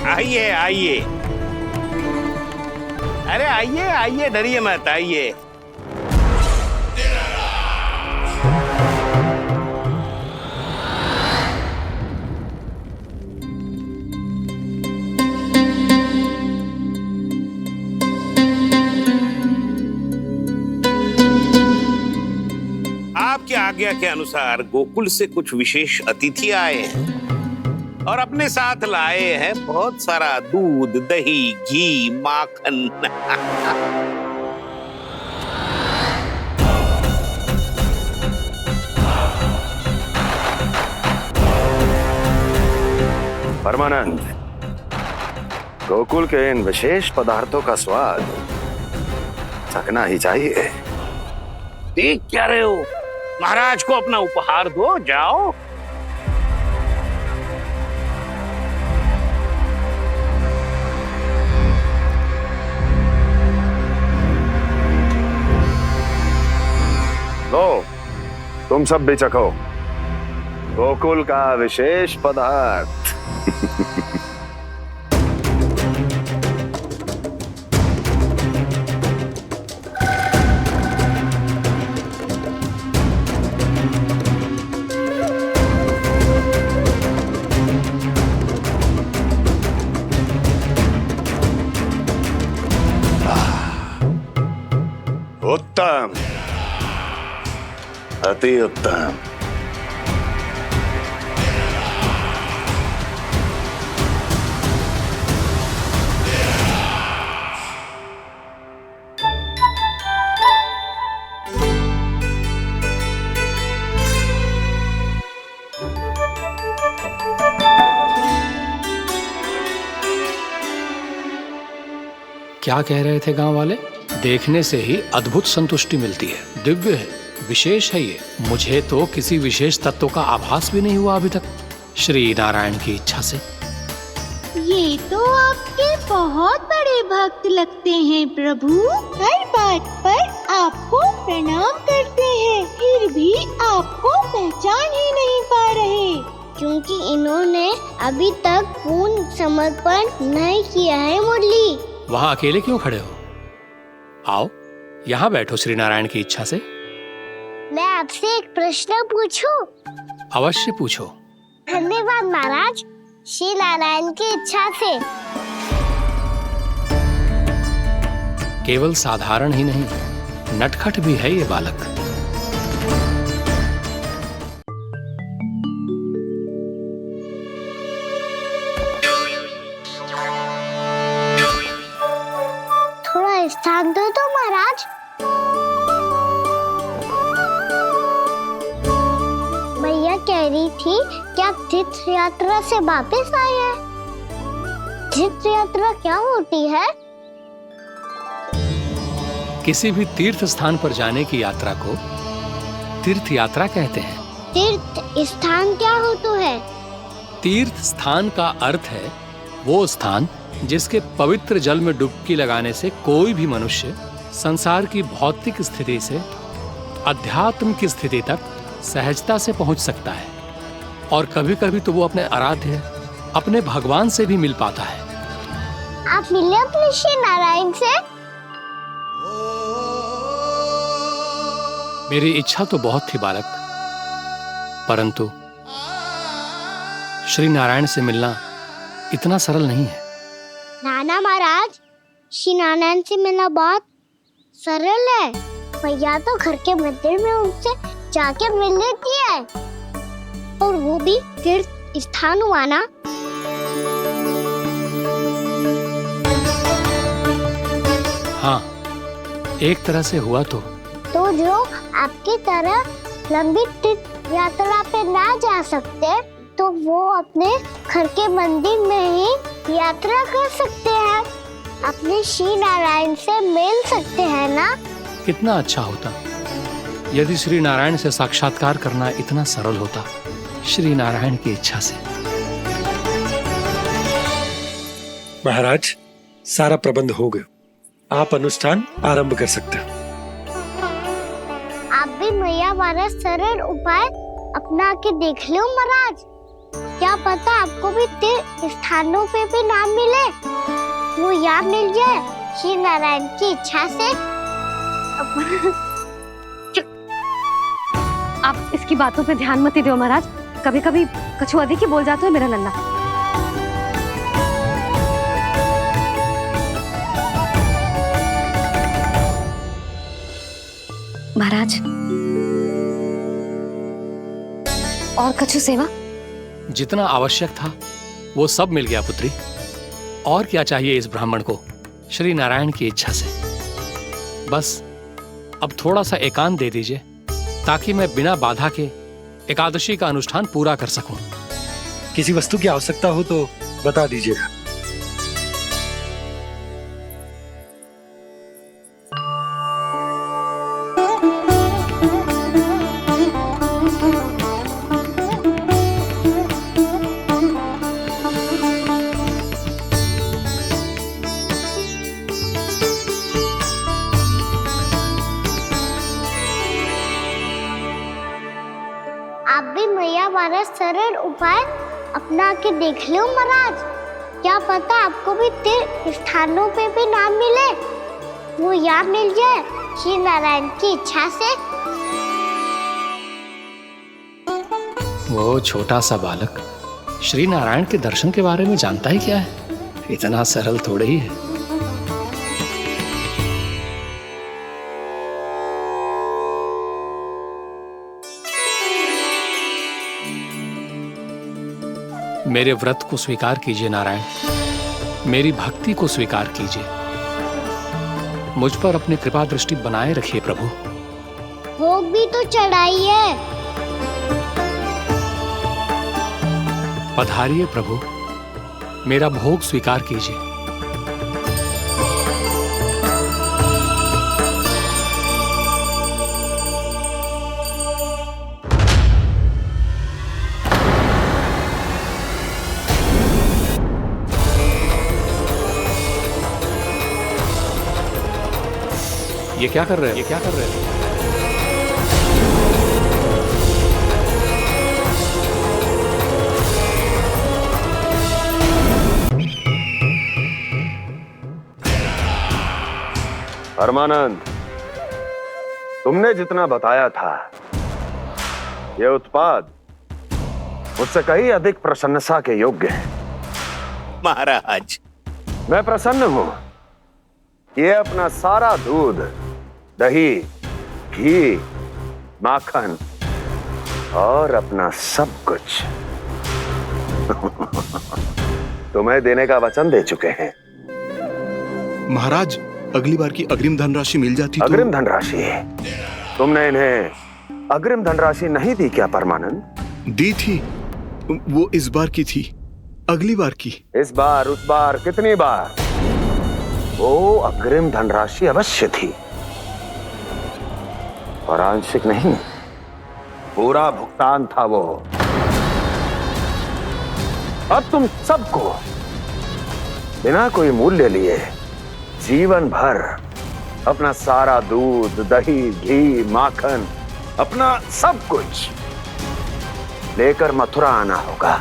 आइए आइए, अरे आइए आइए, डरिए मत, आइए। आपकी आज्ञा के अनुसार गोकुल से कुछ विशेष अतिथि आए हैं और अपने साथ लाए हैं बहुत सारा दूध, दही, घी, माखन। परमानंद, गोकुल के इन विशेष पदार्थों का स्वाद चखना ही चाहिए। देख क्या रहे हो? महाराज को अपना उपहार दो, जाओ। लो, तुम सब भी चखो गोकुल का विशेष पदार्थ। उत्तम, अति उत्तम। क्या कह रहे थे गांव वाले? देखने से ही अद्भुत संतुष्टि मिलती है, दिव्य है, विशेष है ये। मुझे तो किसी विशेष तत्व का आभास भी नहीं हुआ अभी तक, श्री नारायण की इच्छा से। ये तो आपके बहुत बड़े भक्त लगते हैं प्रभु। हर बात पर आपको प्रणाम करते हैं, फिर भी आपको पहचान ही नहीं पा रहे, क्योंकि इन्होंने अभी तक पूर्ण समर्पण नहीं किया है। मुरली, वहाँ अकेले क्यों खड़े हो? आओ यहाँ बैठो श्री नारायण की इच्छा से। मैं आपसे एक प्रश्न पूछूं? अवश्य पूछो। धन्यवाद महाराज, श्री नारायण की इच्छा से। केवल साधारण ही नहीं, नटखट भी है ये बालक। थोड़ा स्थान दो तो महाराज। भैया कह रही थी कि आप तीर्थ यात्रा से वापस आए हैं। तीर्थ यात्रा क्या होती है? किसी भी तीर्थ स्थान पर जाने की यात्रा को तीर्थ यात्रा कहते हैं। तीर्थ स्थान क्या होता है? तीर्थ स्थान का अर्थ है वो स्थान जिसके पवित्र जल में डुबकी लगाने से कोई भी मनुष्य संसार की भौतिक स्थिति से अध्यात्म की स्थिति तक सहजता से पहुंच सकता है, और कभी कभी तो वो अपने आराध्य, अपने भगवान से भी मिल पाता है। आप मिले अपने श्री नारायण से? मेरी इच्छा तो बहुत थी बालक, परंतु श्री नारायण से मिलना इतना सरल नहीं है। नाना महाराज, श्री नारायण से मिलना बहुत सरल है। भैया तो घर के मंदिर में उनसे जाके मिल लेती है, और वो भी तीर्थ स्थान हुआ ना। हाँ, एक तरह से हुआ तो जो आपकी तरह लंबी तीर्थ यात्रा पे ना जा सकते, तो वो अपने घर के मंदिर में ही यात्रा कर सकते हैं, अपने श्री नारायण से मिल सकते हैं ना। कितना अच्छा होता यदि श्री नारायण से साक्षात्कार करना इतना सरल होता, श्री नारायण की इच्छा से। महाराज, सारा प्रबंध हो गया, आप अनुष्ठान आरंभ कर सकते हैं। आप भी मैया वाला सरल उपाय अपना के देख लो महाराज। क्या पता आपको भी तीर्थ स्थानों पे भी नाम मिले, वो यहाँ मिल जाए श्री नारायण की इच्छा से। आप इसकी बातों पे ध्यान मत दो महाराज, कभी कभी कछु अधिक ही बोल जाते हो मेरा नन्ना। महाराज और कछु सेवा? जितना आवश्यक था वो सब मिल गया पुत्री। और क्या चाहिए इस ब्राह्मण को श्री नारायण की इच्छा से? बस अब थोड़ा सा एकांत दे दीजिए ताकि मैं बिना बाधा के एकादशी का अनुष्ठान पूरा कर सकूं। किसी वस्तु की आवश्यकता हो तो बता दीजिएगा। आप भी मैया वाला सरल उपाय अपना के देख लो महाराज, क्या पता आपको भी तीर्थ स्थानों पे भी नाम मिले, वो यहाँ मिल जाए श्री नारायण की इच्छा से। वो छोटा सा बालक श्री नारायण के दर्शन के बारे में जानता ही क्या है? इतना सरल थोड़े ही है। मेरे व्रत को स्वीकार कीजिए नारायण, मेरी भक्ति को स्वीकार कीजिए, मुझ पर अपनी कृपा दृष्टि बनाए रखिए प्रभु। भोग भी तो चढ़ाइए। पधारिए प्रभु, मेरा भोग स्वीकार कीजिए। ये क्या कर रहे हैं? ये क्या कर रहे हैं? परमानंद, तुमने जितना बताया था यह उत्पाद मुझसे कहीं अधिक प्रशंसा के योग्य है। महाराज, मैं प्रसन्न हूं। ये अपना सारा दूध, दही, घी, माखन और अपना सब कुछ तुम्हें देने का वचन दे चुके हैं। महाराज, अगली बार की अग्रिम धनराशि मिल जाती तो। अग्रिम धनराशि? तुमने इन्हें अग्रिम धनराशि नहीं दी क्या परमानंद? दी थी, वो इस बार की थी, अगली बार की। इस बार, उस बार, कितनी बार? वो अग्रिम धनराशि अवश्य थी और आंशिक नहीं, पूरा भुगतान था वो। अब तुम सबको बिना कोई मूल्य लिए जीवन भर अपना सारा दूध, दही, घी, माखन, अपना सब कुछ लेकर मथुरा आना होगा।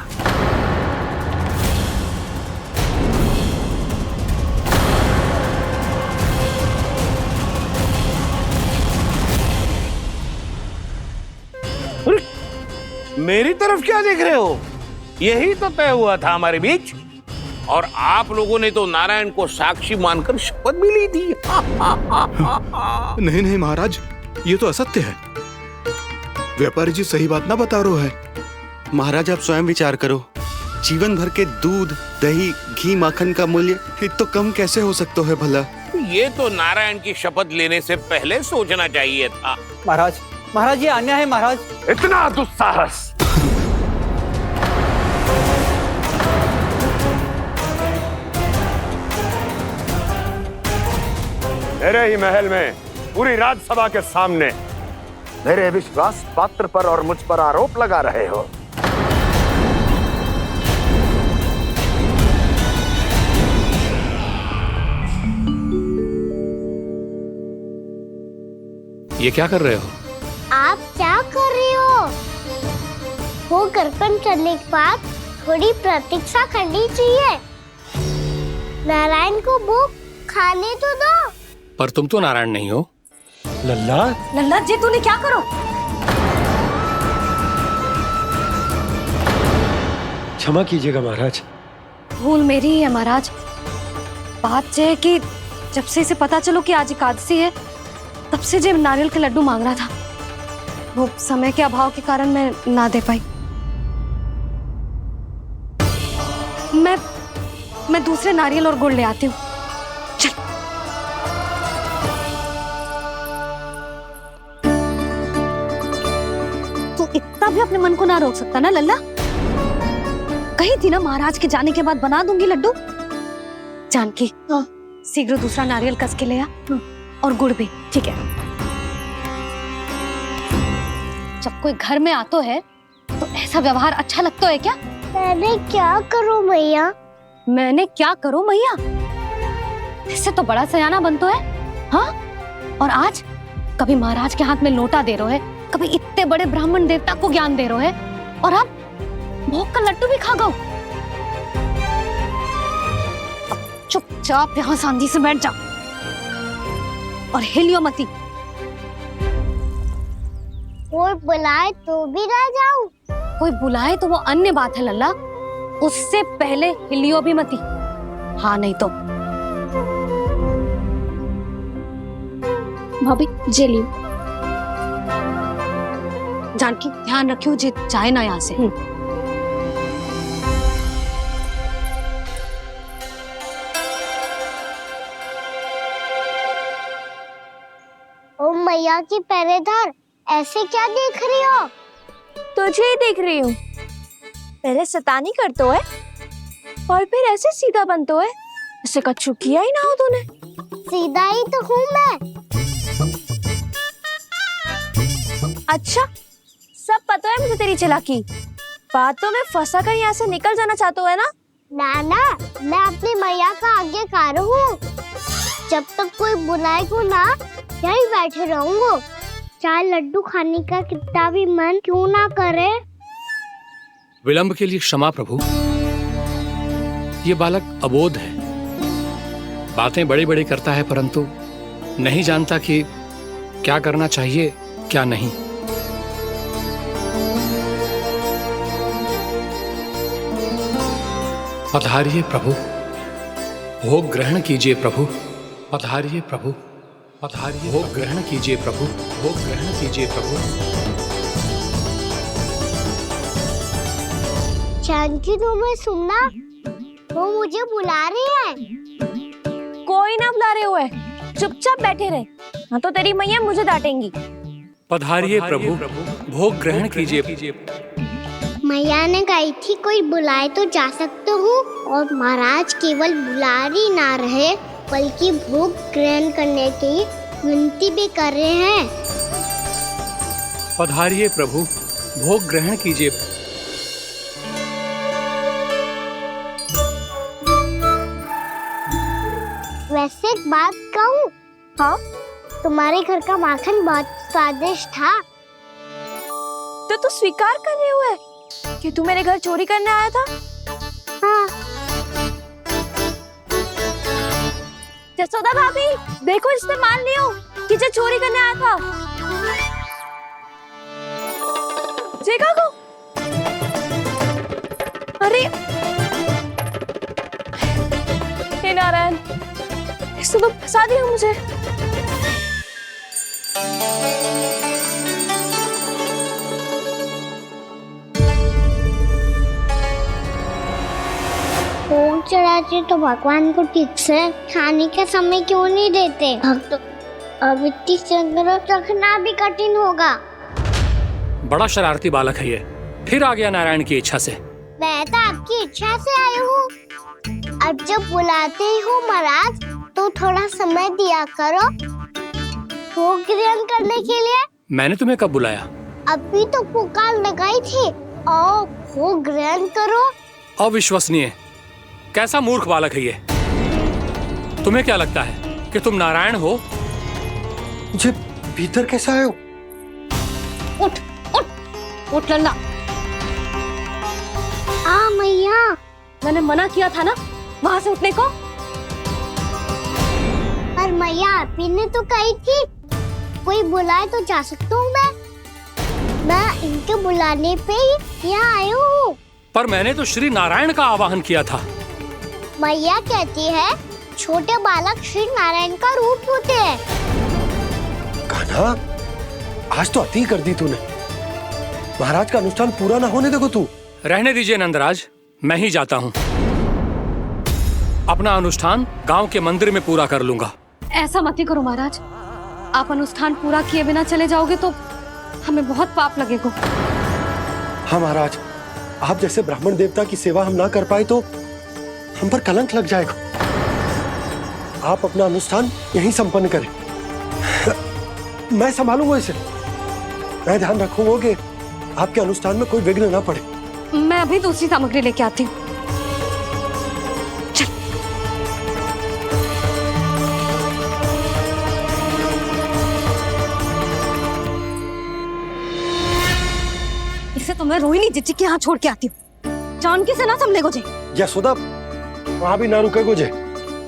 मेरी तरफ क्या देख रहे हो? यही तो तय हुआ था हमारे बीच, और आप लोगों ने तो नारायण को साक्षी मानकर शपथ भी ली थी। नहीं नहीं महाराज, ये तो असत्य है। व्यापारी जी सही बात ना बता रहे हैं। महाराज, आप स्वयं विचार करो, जीवन भर के दूध, दही, घी, माखन का मूल्य इतना कम कैसे हो सकता है भला? ये तो नारायण की शपथ लेने से पहले सोचना चाहिए था। महाराज, महाराज ये अन्याय है महाराज। इतना दुस्साहस! मेरे ही महल में पूरी राजसभा के सामने मेरे विश्वास पात्र पर और मुझ पर आरोप लगा रहे हो। ये क्या कर रहे हो? आप क्या कर रहे हो? भोग अर्पण करने के बाद थोड़ी प्रतीक्षा करनी चाहिए। नारायण को भोग खाने तो दो। पर तुम तो नारायण नहीं हो। लल्ला, लल्ला जी तूने क्या करो? क्षमा कीजिएगा महाराज। भूल मेरी ही है महाराज। बात यह है कि जब से इसे पता चलो कि आज एकादशी है, तब से जब नारियल के लड्डू मांग रहा था, वो समय के अभाव के कारण मैं ना दे पाई। मैं दूसरे नारियल और गुड़ ले आती हूँ। चल। तू इतना भी अपने मन को ना रोक सकता ना लल्ला? कही थी ना महाराज के जाने के बाद बना दूंगी लड्डू। जानकी, शीघ्र दूसरा नारियल कस के ले आ, और गुड़ भी। ठीक है। जब कोई घर में आतो है तो ऐसा व्यवहार अच्छा लगता है क्या? मैंने क्या करूं मैया? मैंने क्या करूं मैया? इससे तो बड़ा सयाना बनतो है। हाँ, और आज कभी महाराज के हाथ में लोटा दे रहे है, कभी इतने बड़े ब्राह्मण देवता को ज्ञान दे रहे है, और अब भोग का लड्डू भी खा गो। चुपचाप यहाँ शांति से बैठ जा और हिलियो मती। कोई बुलाए तो भी ना जाऊं? कोई बुलाए तो वो अन्य बात है लल्ला, उससे पहले हिलियो भी मती। हाँ नहीं तो। भाभी जे लियो। जानकी ध्यान रखियो जे जाए ना यहाँ से। ओ मैया की पहरेदार, ऐसे क्या देख रही हो? तुझे ही देख रही हूँ। पहले शैतानी करतो है और फिर ऐसे सीधा बनतो है। ऐसे कछु किया ही ना हो तूने। सीधा ही तो हूँ मैं। अच्छा, सब पता है मुझे तेरी चालाकी। बातों में फंसा कर यहाँ से निकल जाना चाहते है ना? ना, मैं अपनी मैया का आज्ञाकार हूँ। जब तक कोई बुलाए को ना, यही बैठे रहूंगा। चाहे लड्डू खाने का कितना भी मन क्यों ना करे। विलंब के लिए क्षमा प्रभु। ये बालक अबोध है, बातें बड़ी बड़ी करता है, परंतु नहीं जानता कि क्या करना चाहिए क्या नहीं। पधारिए प्रभु, भोग ग्रहण कीजिए प्रभु। पधारिए प्रभु, पधारिए। भोग ग्रहण कीजिए प्रभु, भोग ग्रहण कीजिए प्रभु। जानकी, तुम्हें सुनना, वो मुझे बुला रही है। कोई ना बुला रहे हुए, चुपचाप बैठे रहे, हाँ तो तेरी मैया मुझे डांटेंगी। पधारिए प्रभु, भोग ग्रहण कीजिए। मैया ने कही थी कोई बुलाए तो जा सकते हूँ, और महाराज केवल बुला ही ना रहे बल्कि भोग ग्रहण करने की विनती भी कर रहे हैं। पधारिए प्रभु, भोग ग्रहण कीजिए। वैसे एक बात कहूँ? हाँ? तुम्हारे घर का माखन बहुत स्वादिष्ट था। तो तू स्वीकार कर रहे हुए कि तू मेरे घर चोरी करने आया था? हाँ। जसोदा भाभी, देखो इसने मान लियो कि जो चोरी करने आया था। देखा को? अरे हे नारायण, इसने तो फंसा दिया मुझे। भोग चढ़ाते तो भगवान को ठीक से खाने का समय क्यों नहीं देते? भक्त अब इतनी संग्रह रखना भी कठिन होगा। बड़ा शरारती बालक है ये, फिर आ गया नारायण की इच्छा से। मैं तो आपकी इच्छा से आई हूँ। अब जब बुलाते हो महाराज तो थोड़ा समय दिया करो भोग ग्रहण करने के लिए। मैंने तुम्हें कब बुलाया? अभी तो पुकार लगाई थी, आओ भोग ग्रहण करो। अविश्वसनीय, कैसा मूर्ख बालक है ये। तुम्हें क्या लगता है कि तुम नारायण हो? मुझे भीतर कैसे आए हो? उठ उठ उठ लल्ला, मैया। मैंने मना किया था ना वहां से उठने को। पर मैया आप ही ने तो कही थी कोई बुलाए तो जा सकता हूँ मैं इनके बुलाने पे ही यहाँ आई हूँ। पर मैंने तो श्री नारायण का आवाहन किया था। मैया कहती है छोटे बालक श्री नारायण का रूप होते हैं। कान्हा, आज तो अति कर दी तूने। महाराज का अनुष्ठान पूरा ना होने देखो तू। रहने दीजिए नंदराज, मैं ही जाता हूँ। अपना अनुष्ठान गांव के मंदिर में पूरा कर लूंगा। ऐसा मत ही करो महाराज, आप अनुष्ठान पूरा किए बिना चले जाओगे तो हमें बहुत पाप लगेगा। हाँ महाराज, आप जैसे ब्राह्मण देवता की सेवा हम ना कर पाए तो हम पर कलंक लग जाएगा। आप अपना अनुष्ठान यहीं संपन्न करें, मैं संभालूंगा इसे। मैं ध्यान रखूंगा कि आपके अनुष्ठान में कोई विघ्न ना पड़े। मैं अभी दूसरी सामग्री लेके आती हूँ। इसे तो मैं रोहिणी जीजी के यहाँ छोड़ के आती हूँ। जानकी से ना संभले गोजे। यशोदा, वहां भी ना रुके गोजे।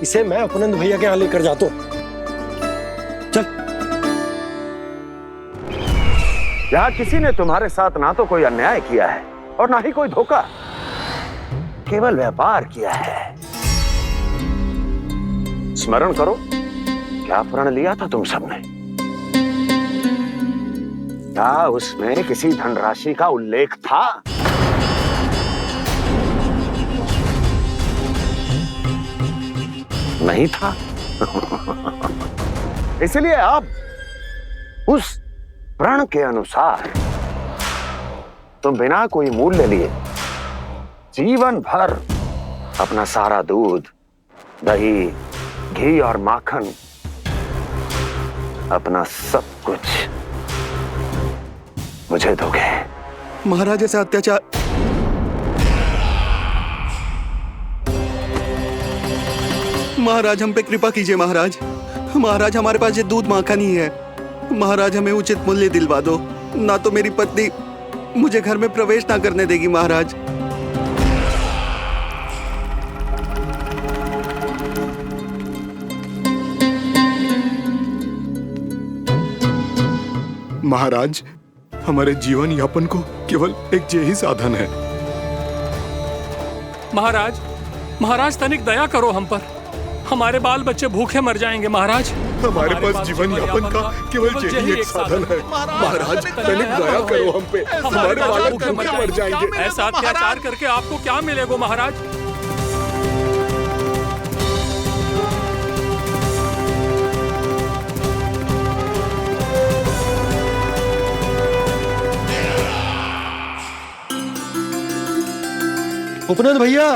इसे मैं उपनंद भैया के यहाँ लेकर जाता हूँ। चल। यहाँ किसी ने तुम्हारे साथ ना तो कोई अन्याय किया है और ना ही कोई धोखा, केवल व्यापार किया है। स्मरण करो, क्या प्रण लिया था तुम सबने? क्या उसमें किसी धनराशि का उल्लेख था? नहीं था। इसलिए अब उस प्रण के अनुसार तुम बिना कोई मूल्य लिए जीवन भर अपना सारा दूध, दही, घी और माखन, अपना सब कुछ मुझे दोगे। महाराज ऐसा अत्याचार। महाराज हम पे कृपा कीजिए। महाराज, महाराज हमारे पास ये दूध माखन ही है। महाराज हमें उचित मूल्य दिलवा दो, ना तो मेरी पत्नी मुझे घर में प्रवेश ना करने देगी। महाराज महाराज हमारे जीवन यापन को केवल एक यही साधन है। महाराज, महाराज तनिक दया करो हम पर। हमारे बाल बच्चे भूखे मर जाएंगे महाराज। हमारे पास जीवन यापन का केवल यही एक साधन है। महाराज तनिक दया करो हम पे, हमारे बालक भूखे मर जाएंगे। ऐसा अत्याचार करके आपको क्या मिलेगा महाराज? उपनंद भैया।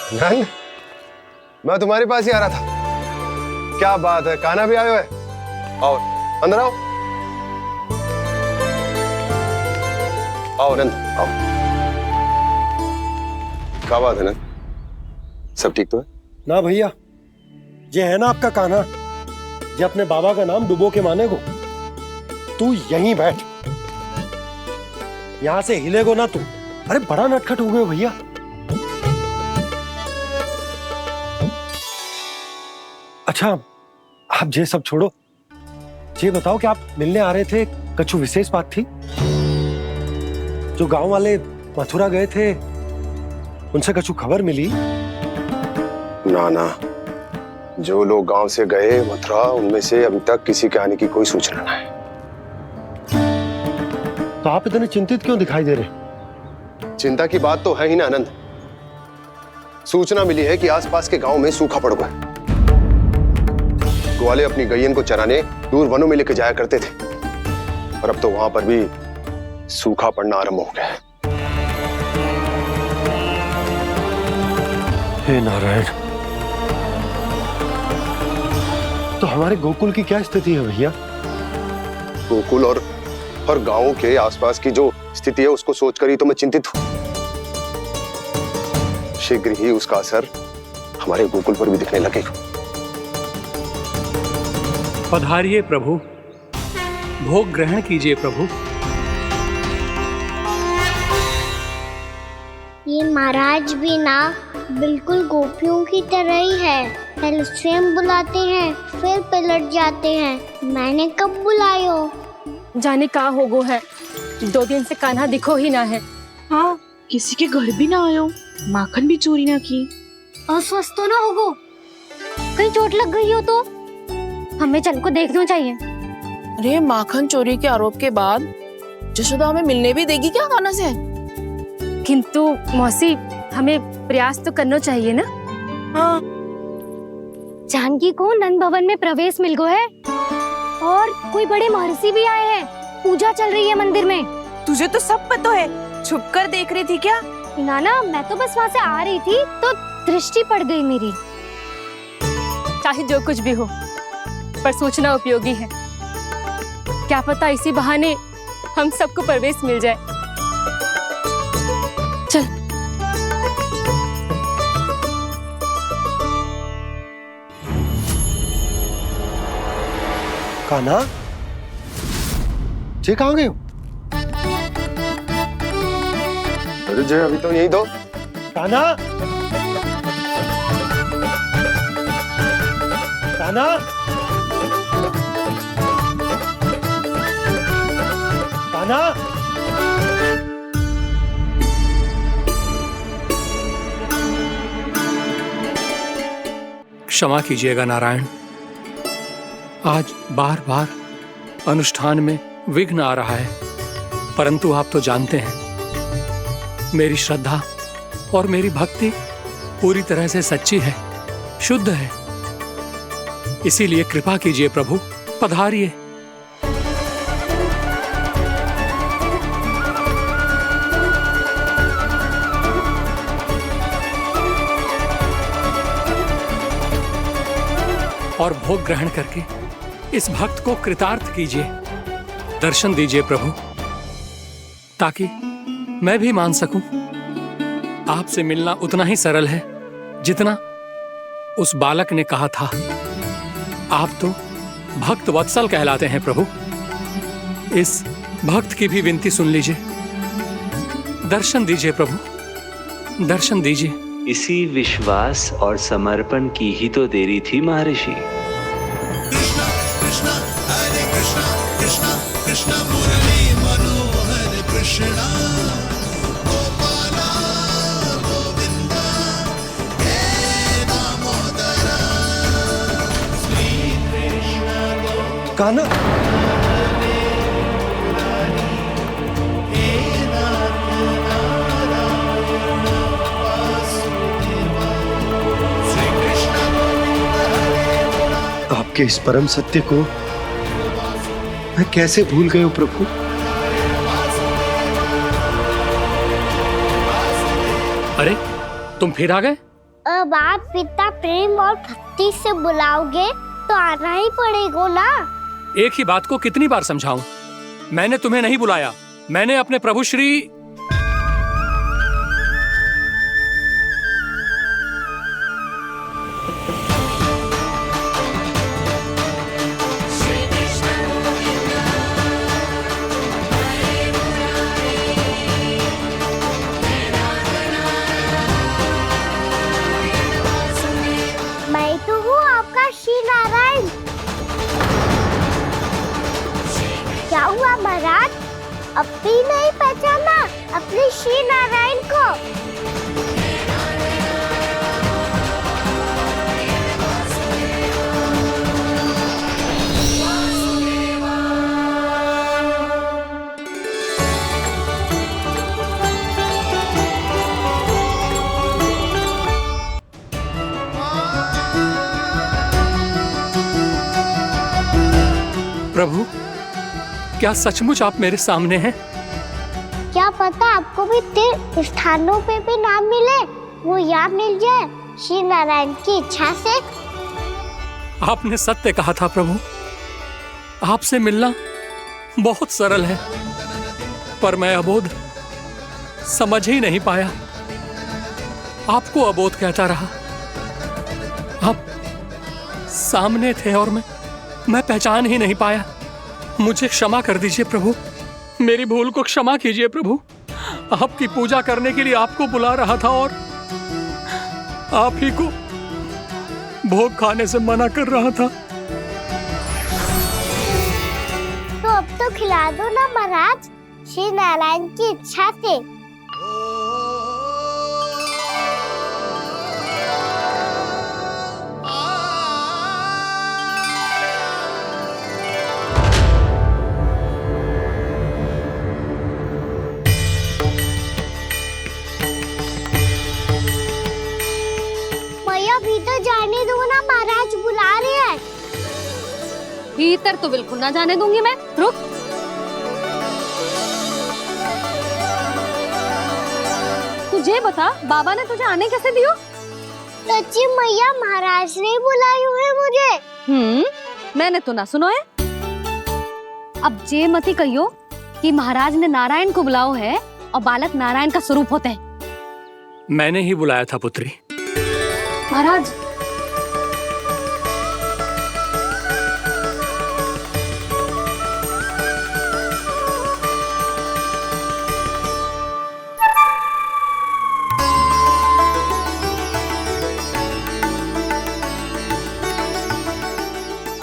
नंद, मैं तुम्हारे पास ही आ रहा था। क्या बात है, कान्हा भी आयो है? आओ अंदर आओ। आओ नंद आओ। क्या बात है नंद, सब ठीक तो है? ना भैया, ये है ना आपका कान्हा, ये अपने बाबा का नाम डुबो के माने को। तू यहीं बैठ, यहां से हिलेगो ना तू। अरे बड़ा नटखट हो गए भैया। अच्छा, आप ये सब छोड़ो, ये बताओ कि आप मिलने आ रहे थे, कछु विशेष बात थी? जो गांव वाले मथुरा गए थे, उनसे कछु खबर मिली? ना ना, जो लोग गांव से गए मथुरा, उनमें से अभी तक किसी के आने की कोई सूचना नहीं है। तो आप इतने चिंतित क्यों दिखाई दे रहे? चिंता की बात तो है ही ना आनंद। सूचना मिली है कि आसपास के गांव में सूखा पड़ गया। ग्वाले अपनी गैयन को चराने दूर वनों में लेकर जाया करते थे, और अब तो वहां पर भी सूखा पड़ना आरंभ हो गया है। हे नारायण, तो हमारे गोकुल की क्या स्थिति है भैया? गोकुल और गांवों के आसपास की जो स्थिति है उसको सोचकर ही तो मैं चिंतित हूं। शीघ्र ही उसका असर हमारे गोकुल पर भी दिखने लगेगा। पधारिए प्रभु, भोग ग्रहण कीजिए प्रभु। ये महाराज भी ना बिल्कुल गोपियों की तरह ही है। पहले स्वयं बुलाते हैं, फिर पलट जाते हैं। मैंने कब बुलाए हो? जाने कहाँ हो गो है, 2 दिन से कान्हा दिखो ही ना है। हाँ, किसी के घर भी ना आयो, माखन भी चोरी ना की। अस्वस्थ तो ना होगो, कहीं चोट लग गई हो तो हमें चल को देखना चाहिए। अरे माखन चोरी के आरोप के बाद जशोदा हमें मिलने भी देगी क्या कान्हा से? किंतु मौसी, हमें प्रयास तो करना चाहिए ना। हाँ। जानकी को नंद भवन में प्रवेश मिल गो है और कोई बड़े महर्षि भी आए हैं। पूजा चल रही है मंदिर में। तुझे तो सब पता है, छुप कर देख रही थी क्या? ना, मैं तो बस वहाँ से आ रही थी तो दृष्टि पड़ गई मेरी। चाहे जो कुछ भी हो, पर सूचना उपयोगी है। क्या पता इसी बहाने हम सबको प्रवेश मिल जाए। चल। कान्हा, जय कहाँ गए हो? अरे जय अभी तो यही दो। कान्हा, कान्हा, कान्हा। क्षमा कीजिएगा नारायण, आज बार बार अनुष्ठान में विघ्न आ रहा है, परंतु आप तो जानते हैं मेरी श्रद्धा और मेरी भक्ति पूरी तरह से सच्ची है, शुद्ध है। इसीलिए कृपा कीजिए प्रभु, पधारिए। और भोग ग्रहण करके इस भक्त को कृतार्थ कीजिए। दर्शन दीजिए प्रभु, ताकि मैं भी मान सकूं। आपसे मिलना उतना ही सरल है जितना उस बालक ने कहा था। आप तो भक्त वत्सल कहलाते हैं प्रभु। इस भक्त की भी विनती सुन लीजिए। दर्शन दीजिए प्रभु, दर्शन दीजिए। इसी विश्वास और समर्पण की ही तो देरी थी महर्षि। कृष्णा कृष्णा हरे कृष्णा, कृष्णा कृष्णा मुरली मनोहर कृष्णा, गोपाला गोविंदा हे दामोदरा, श्री कृष्ण। कान्हा, आपके इस परम सत्य को मैं कैसे भूल गया हूं प्रभु। अरे तुम फिर आ गए? अब आप पिता प्रेम और भक्ति से बुलाओगे तो आना ही पड़ेगा ना। एक ही बात को कितनी बार समझाऊं? मैंने तुम्हें नहीं बुलाया, मैंने अपने प्रभु श्री क्या हुआ महाराज, अब भी नहीं पहचाना अपने श्री नारायण को? प्रभु, क्या सचमुच आप मेरे सामने हैं? क्या पता आपको भी तीर्थ स्थानों पे भी नाम मिले, वो यहाँ मिल जाए श्री नारायण की इच्छा से। आपने सत्य कहा था प्रभु, आपसे मिलना बहुत सरल है, पर मैं अबोध समझ ही नहीं पाया। आपको अबोध कहता रहा। आप सामने थे और मैं पहचान ही नहीं पाया। मुझे क्षमा कर दीजिए प्रभु, मेरी भूल को क्षमा कीजिए प्रभु। आपकी पूजा करने के लिए आपको बुला रहा था और आप ही को भोग खाने से मना कर रहा था। तो अब तो खिला दो ना महाराज, श्री नारायण की इच्छा से। मैया भीतर जाने दो ना, महाराज बुला रहे हैं। भीतर तो बिल्कुल ना जाने दूंगी मैं, रुक। तुझे बता, बाबा ने तुझे आने कैसे दियो? सच्ची मैया, महाराज ने बुलाई हुई मुझे। मैंने तो ना सुनो है। अब जे मती कहियो कि महाराज ने नारायण को बुलाओ है और बालक नारायण का स्वरूप होते हैं। मैंने ही बुलाया था पुत्री। महाराज,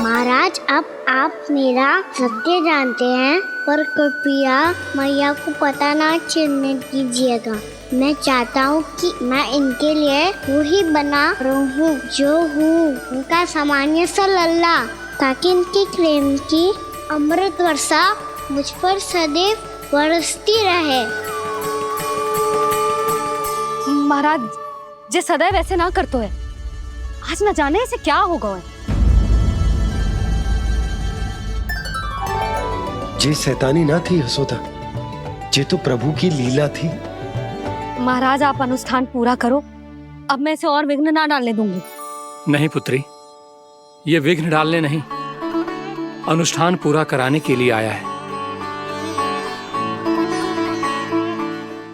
महाराज, अब आप मेरा सत्य जानते हैं, पर कृपया मैया को पता ना चलने दीजिएगा। मैं चाहता हूँ कि मैं इनके लिए वही बना रहूँ जो हूँ, उनका सामान्य सा लल्ला, ताकि इनकी प्रेम की अमृत वर्षा मुझ पर सदैव बरसती रहे। महाराज, जे सदैव ऐसे ना करतो है, आज न जाने इसे क्या होगा है। जे शैतानी ना थी यशोदा, जे तो प्रभु की लीला थी। महाराज, आप अनुष्ठान पूरा करो, अब मैं इसे और विघ्न ना डालने दूंगी। नहीं पुत्री, ये विघ्न डालने नहीं, अनुष्ठान पूरा कराने के लिए आया है।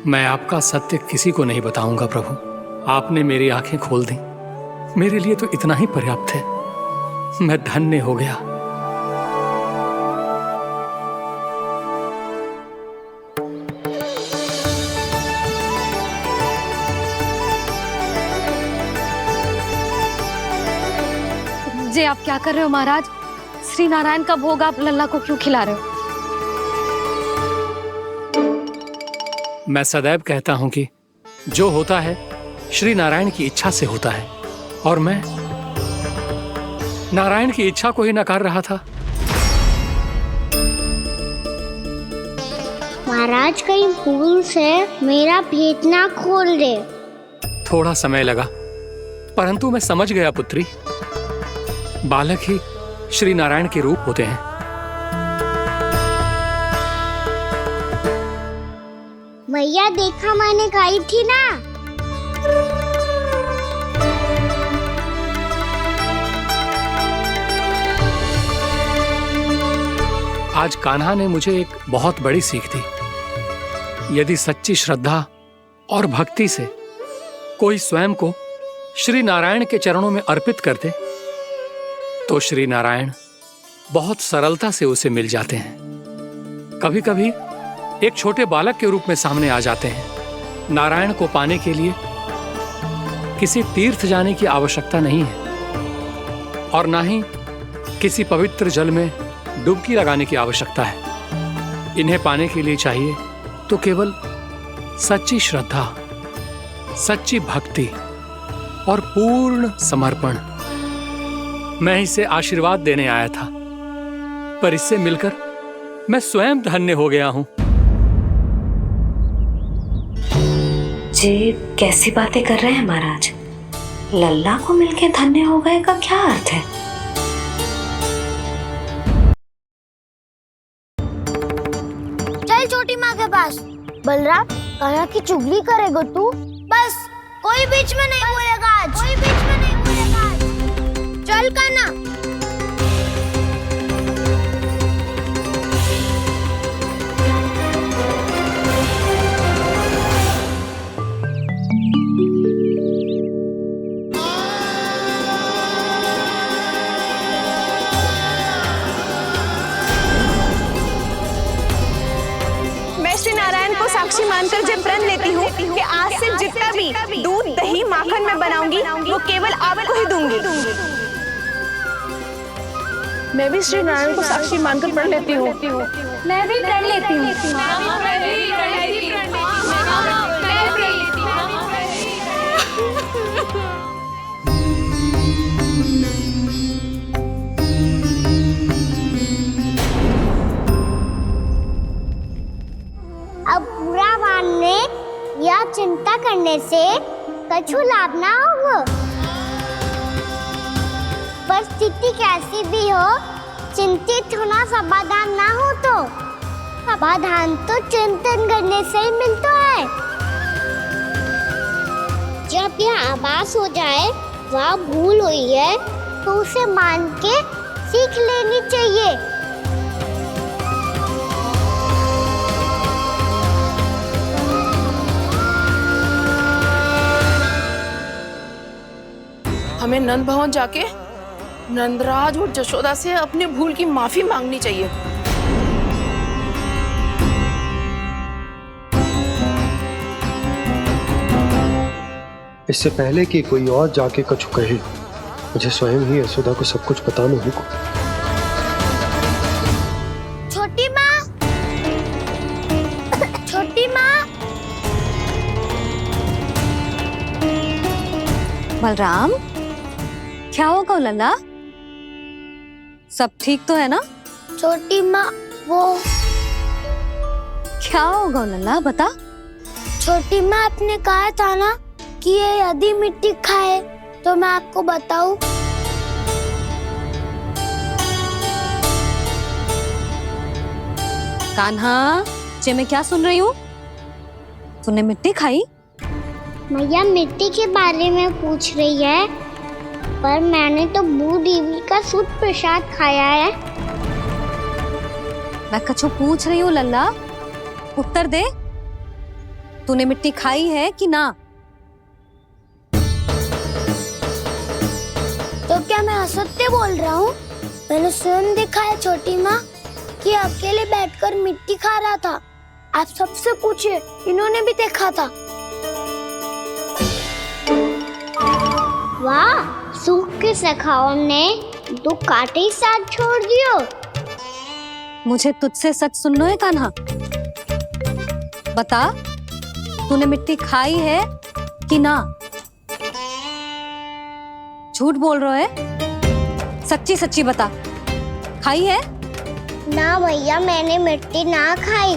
मैं आपका सत्य किसी को नहीं बताऊंगा प्रभु। आपने मेरी आंखें खोल दी, मेरे लिए तो इतना ही पर्याप्त है। मैं धन्य हो गया। जे आप क्या कर रहे हो महाराज? श्री नारायण का भोग आप लल्ला को क्यों खिला रहे हो? मैं सदैव कहता हूं कि जो होता है श्री नारायण की इच्छा से होता है, और मैं नारायण की इच्छा को ही नकार रहा था। महाराज, कहीं भूल से मेरा भेद ना खोल दे। थोड़ा समय लगा, परंतु मैं समझ गया पुत्री। बालक ही श्री नारायण के रूप होते हैं। मैया, देखा मैंने खाई थी ना। आज कान्हा ने मुझे एक बहुत बड़ी सीख दी। यदि सच्ची श्रद्धा और भक्ति से कोई स्वयं को श्री नारायण के चरणों में अर्पित कर दे, तो श्री नारायण बहुत सरलता से उसे मिल जाते हैं। कभी कभी एक छोटे बालक के रूप में सामने आ जाते हैं। नारायण को पाने के लिए किसी तीर्थ जाने की आवश्यकता नहीं है, और ना ही किसी पवित्र जल में डुबकी लगाने की आवश्यकता है। इन्हें पाने के लिए चाहिए तो केवल सच्ची श्रद्धा, सच्ची भक्ति और पूर्ण समर्पण। मैं इसे आशीर्वाद देने आया था, पर इससे मिलकर मैं स्वयं धन्य हो गया हूं। जी कैसी बातें कर रहे हैं महाराज? लल्ला को मिलके धन्य हो गए का क्या अर्थ है? चल छोटी माँ के पास। बलराम, कान्हा की चुगली करेगा तू? बस, कोई बीच में नहीं बोलेगा आज। कोई बीच में नहीं बोलेगा आज। चल कान्हा। मैं श्री नारायण को साक्षी मानकर जब माखन मैं बनाऊंगी वो केवल आपको ही दूंगी। मैं भी श्री नारायण को साक्षी मानकर पढ़ लेती हूँ। मैं भी कर लेती हूँ। अब बुरा मानने या चिंता करने से कछु लाभ ना होगा। परिस्थिति कैसी भी हो, चिंतित होना समाधान ना हो तो समाधान तो चिंतन करने से ही मिलता है। जब यह आभास हो जाए वह भूल हुई है तो उसे मान के सीख लेनी चाहिए। हमें नंद भवन जाके नंदराज और जशोदा से अपनी भूल की माफी मांगनी चाहिए। इससे पहले कि कोई और जाके कछु कहे, मुझे स्वयं ही यशोदा को सब कुछ बताना होगा। छोटी माँ, छोटी माँ। बलराम, क्या होगा लल्ला? सब ठीक तो है ना? छोटी माँ, वो क्या होगा लल्ला, बता। छोटी माँ, आपने कहा था ना कि ये यदि मिट्टी खाए तो मैं आपको बताऊं। कान्हा, जे मैं क्या सुन रही हूँ? तूने मिट्टी खाई? मैया मिट्टी के बारे में पूछ रही है, पर मैंने तो भू देवी का शुद्ध प्रसाद खाया है। मैं कछु पूछ रही हूँ लल्ला, उत्तर दे। तूने मिट्टी खाई है कि ना? तो क्या मैं असत्य बोल रहा हूँ? मैंने स्वयं देखा है छोटी माँ कि अकेले बैठकर मिट्टी खा रहा था। आप सबसे पूछिए, इन्होंने भी देखा था। वाह, सूख के सखाओं ने दो कांटे ही साथ छोड़ दियो। मुझे तुझसे सच सुनना है कान्हा। बता, तूने मिट्टी खाई है कि ना? झूठ बोल रहा है, सच्ची सच्ची बता, खाई है? ना भैया, मैंने मिट्टी ना खाई।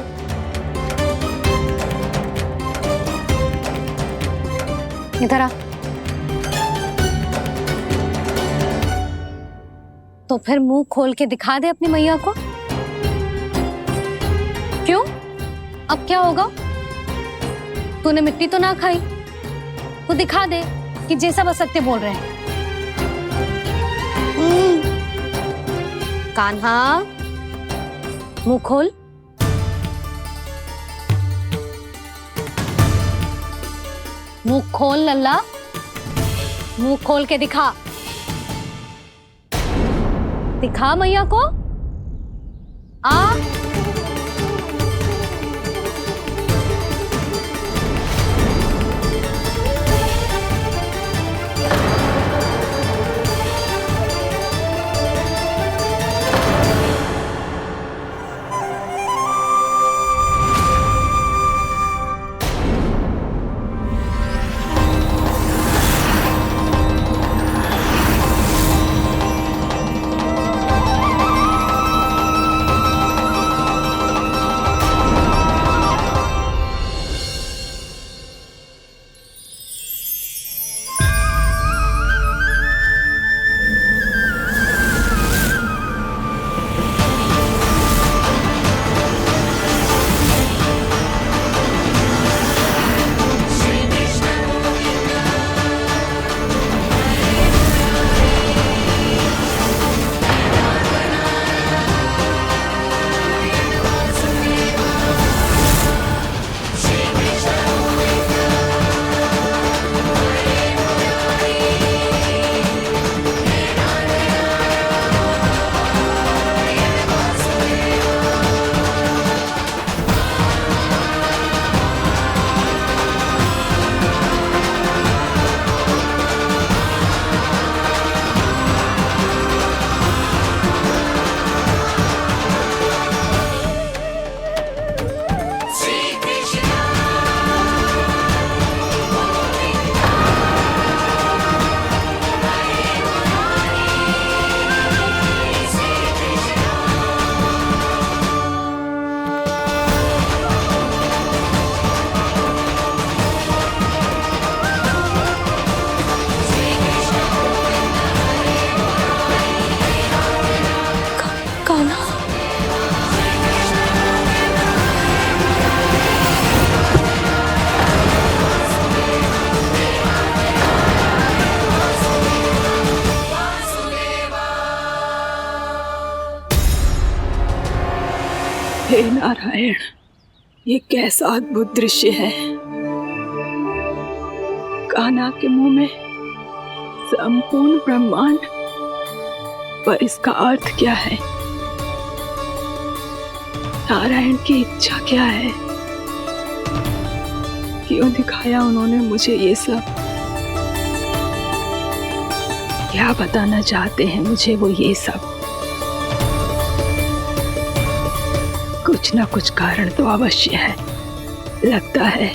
इधर आ। तो फिर मुंह खोल के दिखा दे अपनी मैया को। क्यों? अब क्या होगा? तूने मिट्टी तो ना खाई, तो दिखा दे कि जे सब असत्य बोल रहे हैं। कान्हा, मुंह खोल। मुंह खोल लल्ला, मुंह खोल के दिखा। दिखा मैया को। आ हे नारायण, ये कैसा अद्भुत दृश्य है। कान्हा के मुंह में संपूर्ण ब्रह्मांड, पर इसका अर्थ क्या है? नारायण की इच्छा क्या है? क्यों दिखाया उन्होंने मुझे ये सब? क्या बताना चाहते हैं मुझे वो ये सब? कुछ ना कुछ कारण तो अवश्य है। लगता है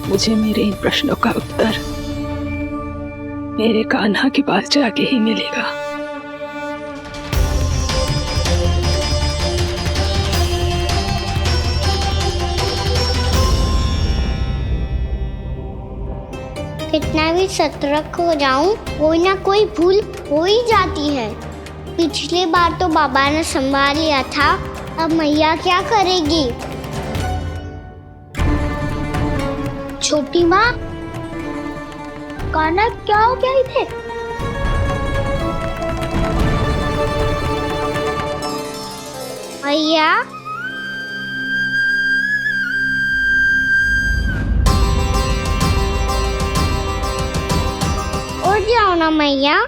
मुझे मेरे इन प्रश्नों का उत्तर मेरे कान्हा के पास जाके ही मिलेगा। कितना भी सतर्क हो जाऊं, कोई ना कोई भूल हो ही जाती है। पिछली बार तो बाबा ने संभाल लिया था, अब मैया क्या करेगी? छोटी माँ, कान्हा क्या हो गया इधर? मैया, उठ जाओ ना मैया।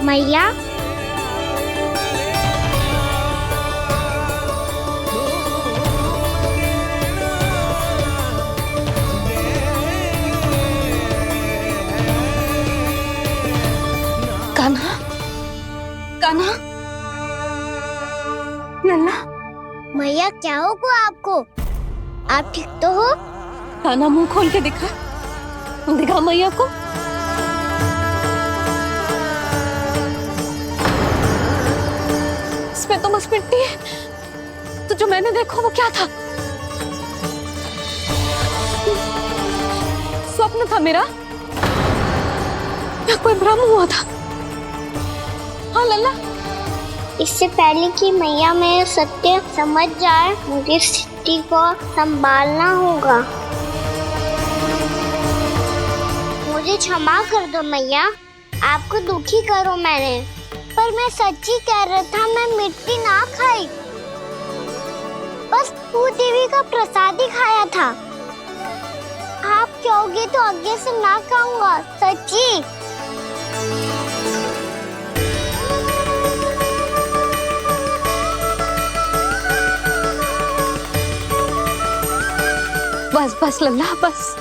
मैया, कान्हा, कान्हा, लल्ला। मैया क्या होगा आपको? आप ठीक तो हो? कान्हा मुंह खोल के दिखा, दिखा मैया को। इसमें तो बस मिट्टी है, तो जो मैंने देखा वो क्या था? स्वप्न था मेरा या कोई भ्रम हुआ था? हाँ लल्ला, इससे पहले कि मैया मेरे सत्य समझ जाए, मुझे स्थिति को संभालना होगा। मुझे क्षमा कर दो मैया, आपको दुखी करो मैंने, पर मैं सच्ची कह रहा था, मैं मिट्टी ना खाई, बस भूदेवी का प्रसाद ही खाया था। आप कहोगे तो आगे से ना खाऊंगा, सच्ची। बस बस लल्ला, बस।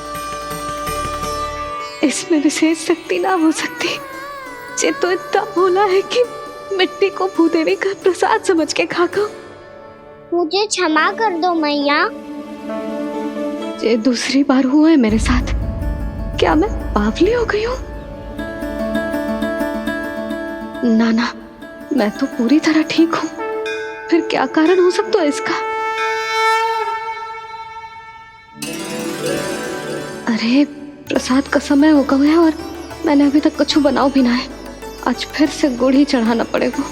इसमें विशेष शक्ति ना हो सकती। ये तो इतना भोला है कि मिट्टी को भूदेवी का प्रसाद समझ के खा गया। मुझे क्षमा कर दो मैया। ये दूसरी बार हुआ है मेरे साथ। क्या मैं बावली हो गई हूँ? ना, मैं तो पूरी तरह ठीक हूँ। फिर क्या कारण हो सकता है इसका? अरे प्रसाद का समय हो गया है और मैंने अभी तक कुछ बनाओ भी ना है। आज फिर से गुड़ ही चढ़ाना पड़ेगा।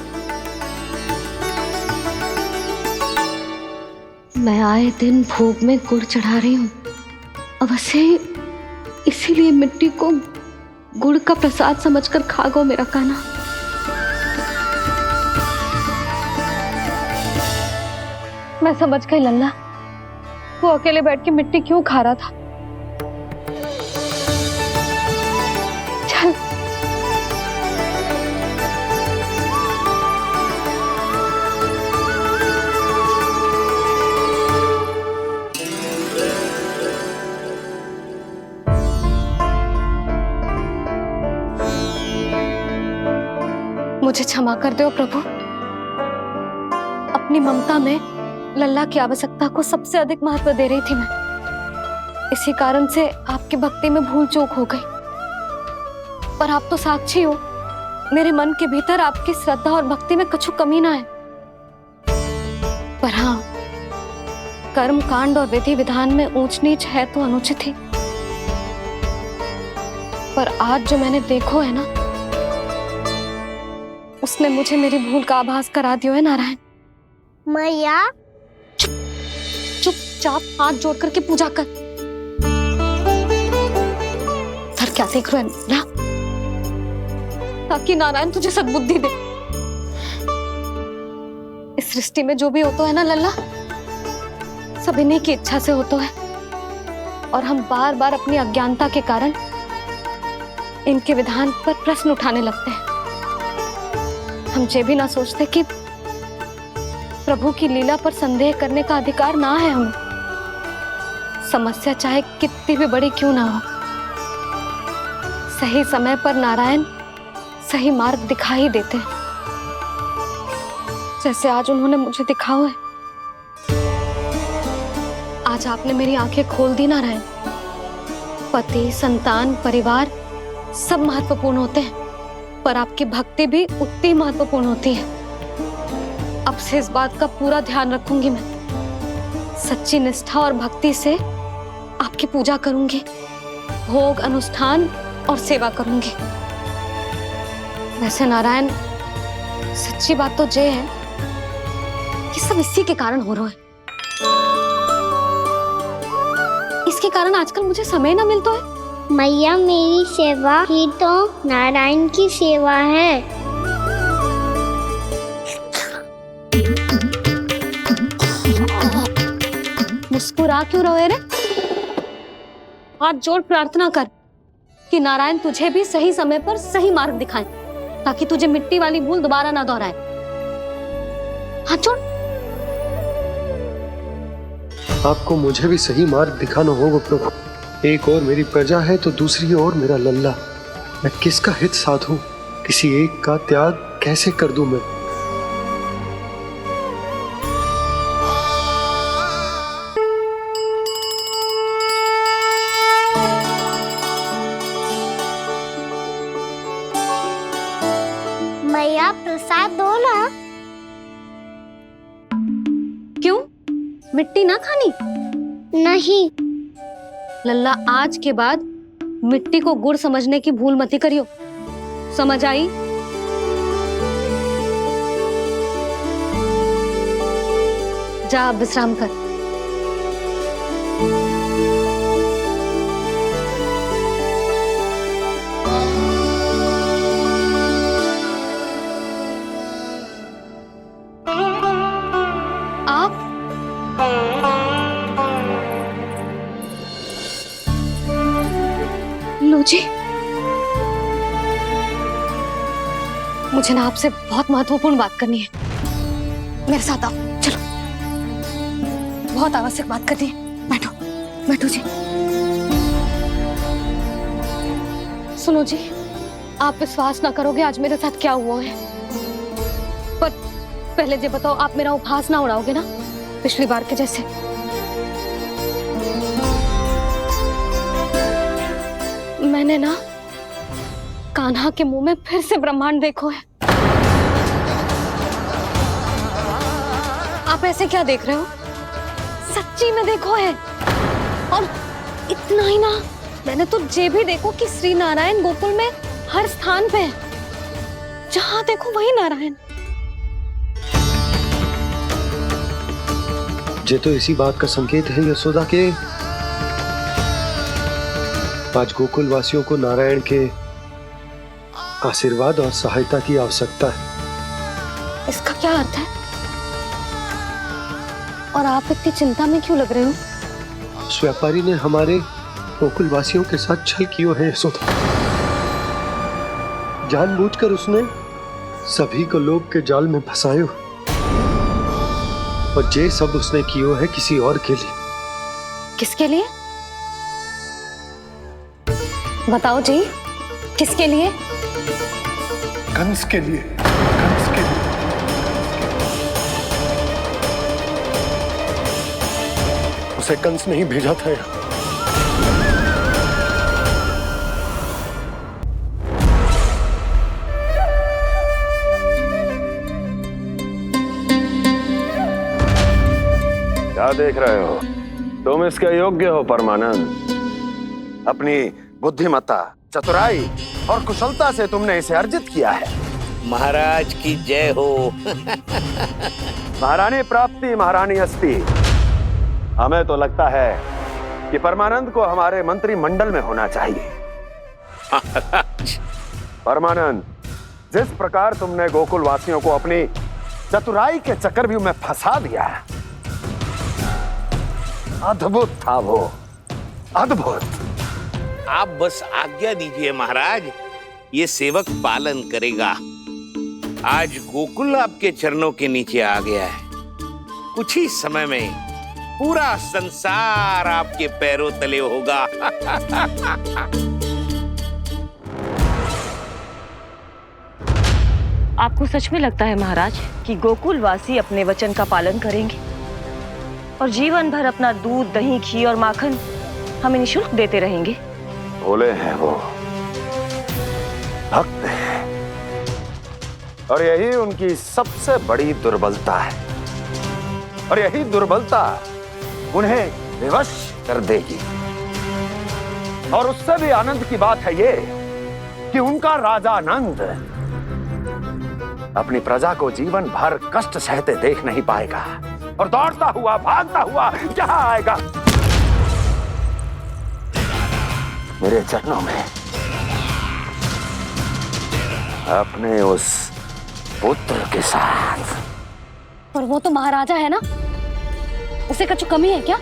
मैं आए दिन भोग में गुड़ चढ़ा रही हूँ, अवश्य इसीलिए मिट्टी को गुड़ का प्रसाद समझकर खा गो मेरा कान्हा। मैं समझ गई लल्ला, वो अकेले बैठ के मिट्टी क्यों खा रहा था। चल मुझे क्षमा कर दो प्रभु। अपनी ममता में लल्ला की आवश्यकता को सबसे अधिक महत्व दे रही थी मैं। इसी कारण से आपकी भक्ति में भूल चूक हो गई। पर आप तो साक्षी हो, मेरे मन के भीतर आपकी श्रद्धा और भक्ति में कुछ कमी ना है। पर हाँ, कर्म कांड और विधि विधान में ऊंच नीच है तो अनुचित ही। पर आज जो मैंने देखो है ना, उसने मुझे मेरी भूल का आभास करा दियो है नारायण। मैया चुपचाप हाथ जोड़ करके पूजा कर। सर क्या देख रहे हैं ना, ताकि नारायण तुझे सद्बुद्धि दे। इस सृष्टि में जो भी होता है ना लल्ला, सब इन्हीं की इच्छा से होता है, और हम बार बार अपनी अज्ञानता के कारण इनके विधान पर प्रश्न उठाने लगते हैं। हम ये भी ना सोचते कि प्रभु की लीला पर संदेह करने का अधिकार ना है हमें, समस्या चाहे कितनी भी बड़ी क्यों ना हो। सही समय पर नारायण सही मार्ग दिखा ही देते हैं, जैसे आज उन्होंने मुझे दिखाओ है। आज आपने मेरी आंखें खोल दी नारायण। पति, संतान, परिवार सब महत्वपूर्ण होते हैं, पर आपकी भक्ति भी उतनी महत्वपूर्ण होती है। अब से इस बात का पूरा ध्यान रखूंगी मैं। सच्ची निष्ठा और भक्ति से आपकी पूजा करूंगी, भोग, अनुष्ठान और सेवा करूंगी। वैसे नारायण, सच्ची बात तो ये है कि सब इसी के कारण हो रहा है। इसके कारण आजकल मुझे समय ना मिलता है। मैया, मेरी सेवा ही तो नारायण की सेवा है। मुस्कुरा क्यों रहे रे? हाथ जोड़ प्रार्थना कर कि नारायण तुझे भी सही समय पर सही मार्ग दिखाएं, ताकि तुझे मिट्टी वाली भूल दोबारा ना दोहराए। हाथ जोड़। आपको मुझे भी सही मार्ग दिखाना होगा प्रभु। एक और मेरी प्रजा है तो दूसरी ओर मेरा लल्ला। मैं किसका हित साधूं? किसी एक का त्याग कैसे कर दूं मैं? मैया, प्रसाद दो ना। क्यों? मिट्टी ना खानी? नहीं। लल्ला, आज के बाद मिट्टी को गुड़ समझने की भूल मत करियो। समझ आई? जा विश्राम कर। आप लो जी, मुझे ना आपसे बहुत महत्वपूर्ण बात करनी है। मेरे साथ आओ, चलो। बहुत आवश्यक बात करनी है। बैठो, बैठो जी। सुनो जी, आप विश्वास ना करोगे आज मेरे साथ क्या हुआ है। पर पहले ये बताओ, आप मेरा उपहास ना उड़ाओगे ना, पिछली बार के जैसे? मैंने ना कान्हा के मुंह में फिर से ब्रह्मांड देखो है। आप ऐसे क्या देख रहे हो? सच्ची में देखो है। और इतना ही ना, मैंने तो ये भी देखो कि श्री नारायण गोकुल में हर स्थान पे है। जहां देखो वही नारायण। ये तो इसी बात का संकेत है यशोदा के आज गोकुल वासियों को नारायण के आशीर्वाद और सहायता की आवश्यकता है। इसका क्या अर्थ है? और आप इतनी चिंता में क्यों लग रहे हो? उस व्यापारी ने हमारे गोकुल वासियों के साथ छल किया है यशोदा। जानबूझकर उसने सभी को लोभ के जाल में फंसायो, और ये सब उसने किया है किसी और के लिए। किसके लिए? बताओ जी, किसके लिए? कंस के लिए। कंस के लिए। उसे कंस नहीं भेजा था यहाँ। क्या देख रहे हो? तुम इसके योग्य हो परमानंद। अपनी बुद्धिमत्ता चतुराई और कुशलता से तुमने इसे अर्जित किया है। महाराज की जय हो। महारानी प्राप्ति महारानी अस्ति। हमें तो लगता है कि परमानंद को हमारे मंत्रिमंडल में होना चाहिए। परमानंद, जिस प्रकार तुमने गोकुल वासियों को अपनी चतुराई के चक्रव्यूह में फंसा दिया, अद्भुत था वो, अद्भुत। आप बस आज्ञा दीजिए महाराज, ये सेवक पालन करेगा। आज गोकुल आपके चरणों के नीचे आ गया है। कुछ ही समय में पूरा संसार आपके पैरों तले होगा। आपको सच में लगता है महाराज कि गोकुल वासी अपने वचन का पालन करेंगे और जीवन भर अपना दूध, दही, घी और माखन हमें निःशुल्क देते रहेंगे? भोले हैं वो, भक्त हैं, और यही उनकी सबसे बड़ी दुर्बलता है। और यही दुर्बलता उन्हें विवश कर देगी। और उससे भी आनंद की बात है ये कि उनका राजा आनंद अपनी प्रजा को जीवन भर कष्ट सहते देख नहीं पाएगा और दौड़ता हुआ, भागता हुआ यहाँ आएगा मेरे चरणों में, अपने उस पुत्र के साथ। पर वो तो महाराजा है ना, उसे कुछ कमी है क्या?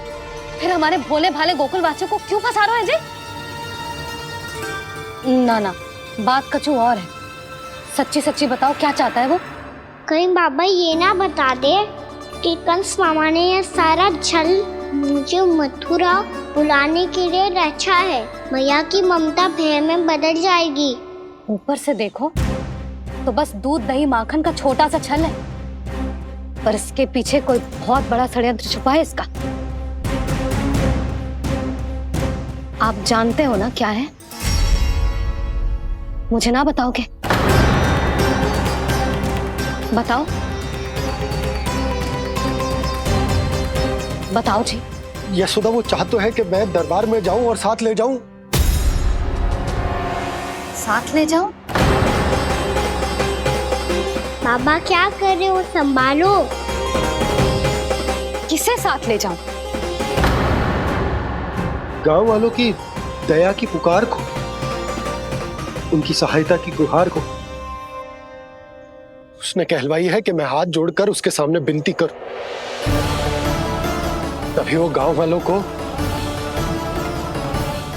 फिर हमारे भोले भाले गोकुल वासियों को क्यों फंसा रहे हैं जी? ना ना, बात कुछ और है। सच्ची सच्ची बताओ, क्या चाहता है वो? कहीं बाबा ये ना बता दे कि कंस मामा ने यह सारा छल मुझे मथुरा बुलाने के लिए रचा है। मैया की ममता भय में बदल जाएगी। ऊपर से देखो तो बस दूध, दही, माखन का छोटा सा छल है, पर इसके पीछे कोई बहुत बड़ा षड्यंत्र छुपा है इसका। आप जानते हो ना क्या है? मुझे ना बताओगे? बताओ बताओ जी। यशोदा, वो चाह तो है कि मैं दरबार में जाऊं और साथ ले जाऊं। साथ ले जाऊं? बाबा क्या कर रहे हो, संभालो। किसे साथ ले जाऊं? गांव वालों की दया की पुकार को, उनकी सहायता की गुहार को। उसने कहलवाई है कि मैं हाथ जोड़कर उसके सामने विनती करूं, तभी वो गांव वालों को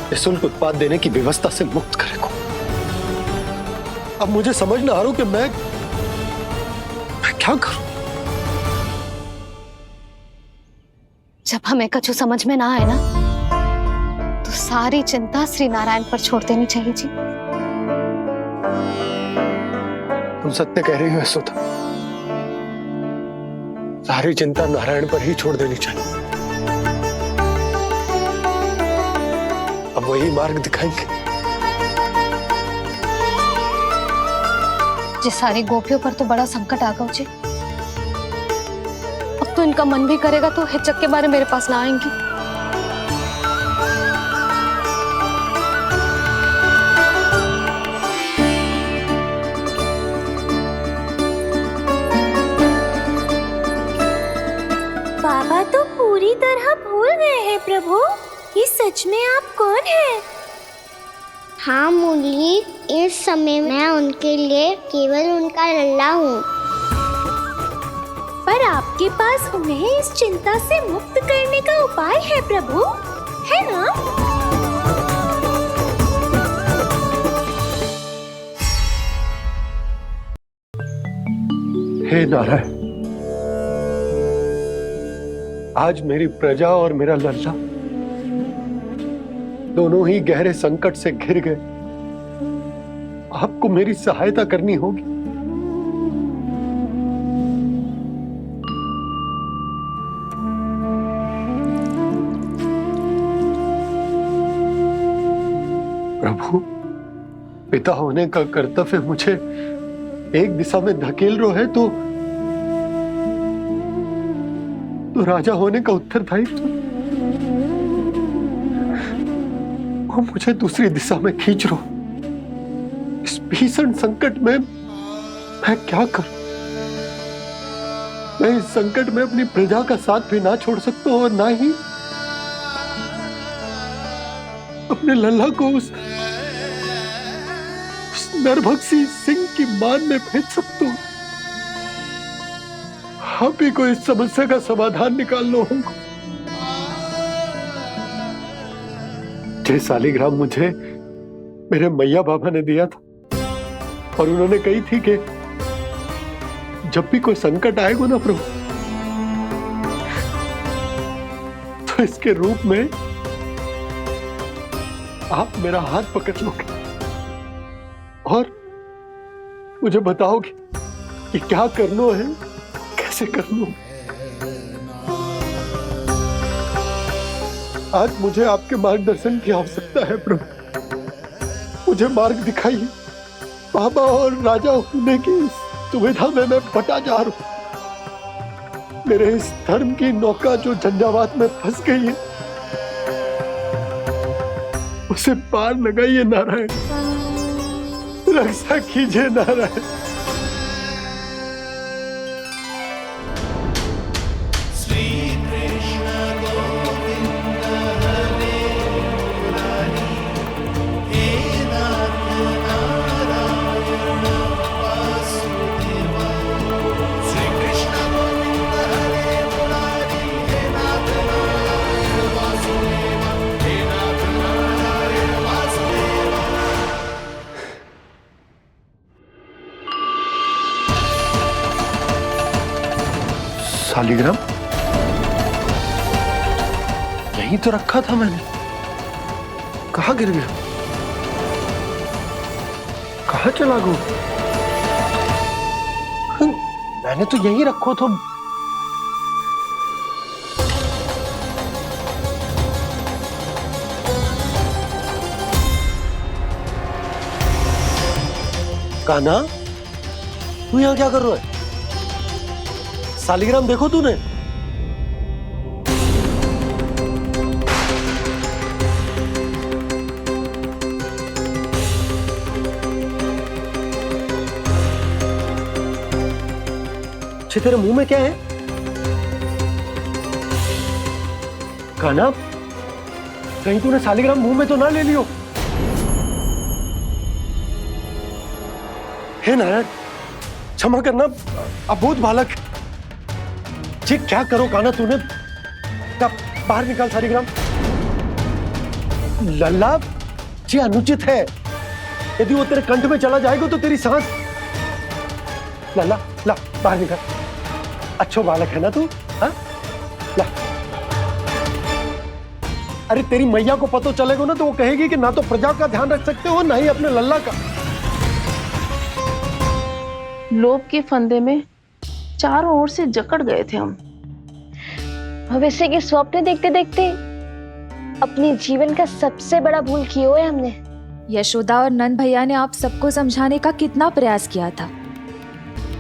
निःशुल्क उत्पाद देने की व्यवस्था से मुक्त करेगा। अब मुझे समझ ना आ रहा कि मैं क्या करूं। जब हमें कछु समझ में ना आए ना, तो सारी चिंता श्री नारायण पर छोड़ देनी चाहिए जी। तुम सत्य कह रही हो यशोदा, सारी चिंता नारायण पर ही छोड़ देनी चाहिए। अब वही मार्ग दिखाएंगे। जिस सारी गोपियों पर तो बड़ा संकट आ गया जी। अब तो इनका मन भी करेगा तो हिचक के बारे मेरे पास ना आएंगी। बाबा तो पूरी तरह भूल गए हैं प्रभु, ये सच में आप कौन हैं? हाँ मुरली, इस समय मैं उनके लिए केवल उनका लल्ला हूँ। पर आपके पास उन्हें इस चिंता से मुक्त करने का उपाय है प्रभु, है ना? हे नारायण, आज मेरी प्रजा और मेरा लल्ला दोनों ही गहरे संकट से घिर गए। आपको मेरी सहायता करनी होगी। प्रभु, पिता होने का कर्तव्य मुझे एक दिशा में धकेल रहा है तो राजा होने का उत्तरदायित्व वो मुझे दूसरी दिशा में खींच रहा। इस भीषण संकट में मैं क्या करूं? मैं इस संकट में अपनी प्रजा का साथ भी ना छोड़ सकता हूं और ना ही अपने लल्ला को उस नरभक्षी सिंह की मान में भेज सकता हूं। आप ही को इस समस्या का समाधान निकालना होगा। ये शालिग्राम मुझे मेरे मैया बाबा ने दिया था और उन्होंने कही थी कि जब भी कोई संकट आएगा ना प्रभु, तो इसके रूप में आप मेरा हाथ पकड़ लोगे और मुझे बताओगे कि क्या करना है, कैसे करना है। आज मुझे आपके मार्गदर्शन की आवश्यकता है प्रभु। मुझे मार्ग दिखाइए। बाबा और राजा होने की इस दुविधा में मैं बटा जा रहा हूं। मेरे इस धर्म की नौका जो झंझावात में फंस गई है, उसे पार लगाइए नारायण, रक्षा कीजिए नारायण। शालिग्राम यहीं तो रखा था मैंने, कहाँ गिर गया, कहाँ चला गया? मैंने तो यहीं रखो तो। कान्हा, तू यहाँ क्या कर रहा है? शालिग्राम देखो तूने? अच्छे, तेरे मुंह में क्या है? कान्हा, कहीं तूने शालिग्राम मुंह में तो ना ले लियो? हे नारायण, क्षमा करना, अबोध बालक। जी क्या करो कान्हा तूने? कब बाहर निकाल शालिग्राम। लल्ला, जी अनुचित है। यदि वो तेरे कंठ में चला जाएगा तो तेरी सांस। लल्ला, ला बाहर निकाल। अच्छो बालक है ना तू? हाँ, ला। अरे तेरी मैया को पता चलेगा ना तो वो कहेगी कि ना तो प्रजा का ध्यान रख सकते हो, ना ही अपने लल्ला का। लोभ के फंदे में चारों ओर से जकड़ गए थे हम। भविष्य के स्वप्न देखते देखते अपने जीवन का सबसे बड़ा भूल किया है हमने। यशोदा और नंद भैया ने आप सबको समझाने का कितना प्रयास किया था,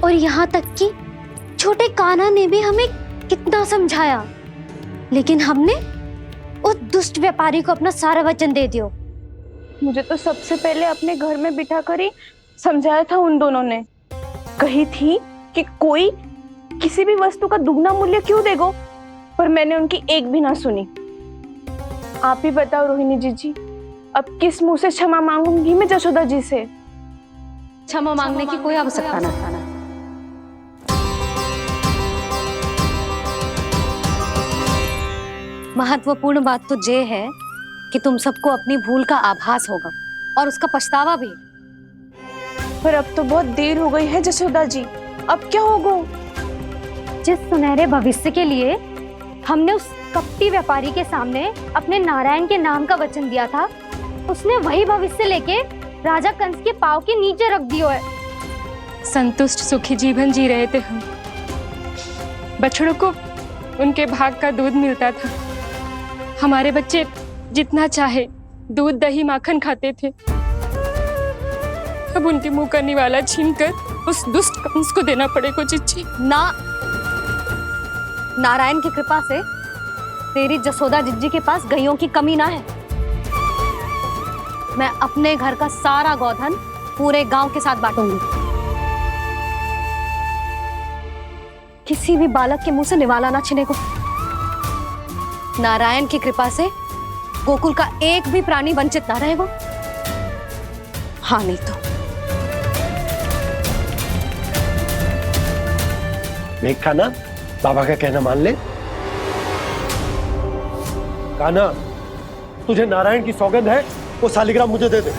और यहाँ तक कि छोटे कान्हा ने भी हमें कितना समझाया, लेकिन हमने उस दुष्ट व्यापारी को अपना सारा वचन दे दिया। मुझे तो सबसे पहले अपने घर में बिठा कर ही समझाया था उन दोनों ने। कही थी कि कोई किसी भी वस्तु का दुगना मूल्य क्यों देगा, पर मैंने उनकी एक भी ना सुनी। आप ही बताओ रोहिणी जी, अब किस मुंह से क्षमा मांगूंगी मैं जशोदा जी से? क्षमा मांगने की कोई आवश्यकता ना। महत्वपूर्ण बात तो ये है कि तुम सबको अपनी भूल का आभास होगा और उसका पछतावा भी। पर अब तो बहुत देर हो गई है जशोदा जी, अब क्या होगा? जिस सुनहरे भविष्य के लिए हमने उस कपटी व्यापारी के सामने अपने नारायण के नाम का वचन दिया था, उसने वही भविष्य लेके राजा कंस के पांव के नीचे रख दिया है। संतुष्ट सुखी जीवन जी रहे थे हम। बछड़ों को उनके भाग का दूध मिलता था। हमारे बच्चे जितना चाहे दूध दही माखन खाते थे। अब उनके मुंह का निवाला छीनकर उस दुष्ट कंस को देना पड़ेगा चिच्ची। ना, नारायण की कृपा से तेरी जसोदा जिज्जी के पास गैयों की कमी ना है। मैं अपने घर का सारा गोधन पूरे गांव के साथ बांटूंगी। किसी भी बालक के मुंह से निवाला ना छिने को। नारायण की कृपा से गोकुल का एक भी प्राणी वंचित ना रहेगा। हाँ नहीं तो देख कान्हा, बाबा का कहना मान ले। कान्हा, तुझे नारायण की सौगंध है, वो शालिग्राम मुझे दे दे।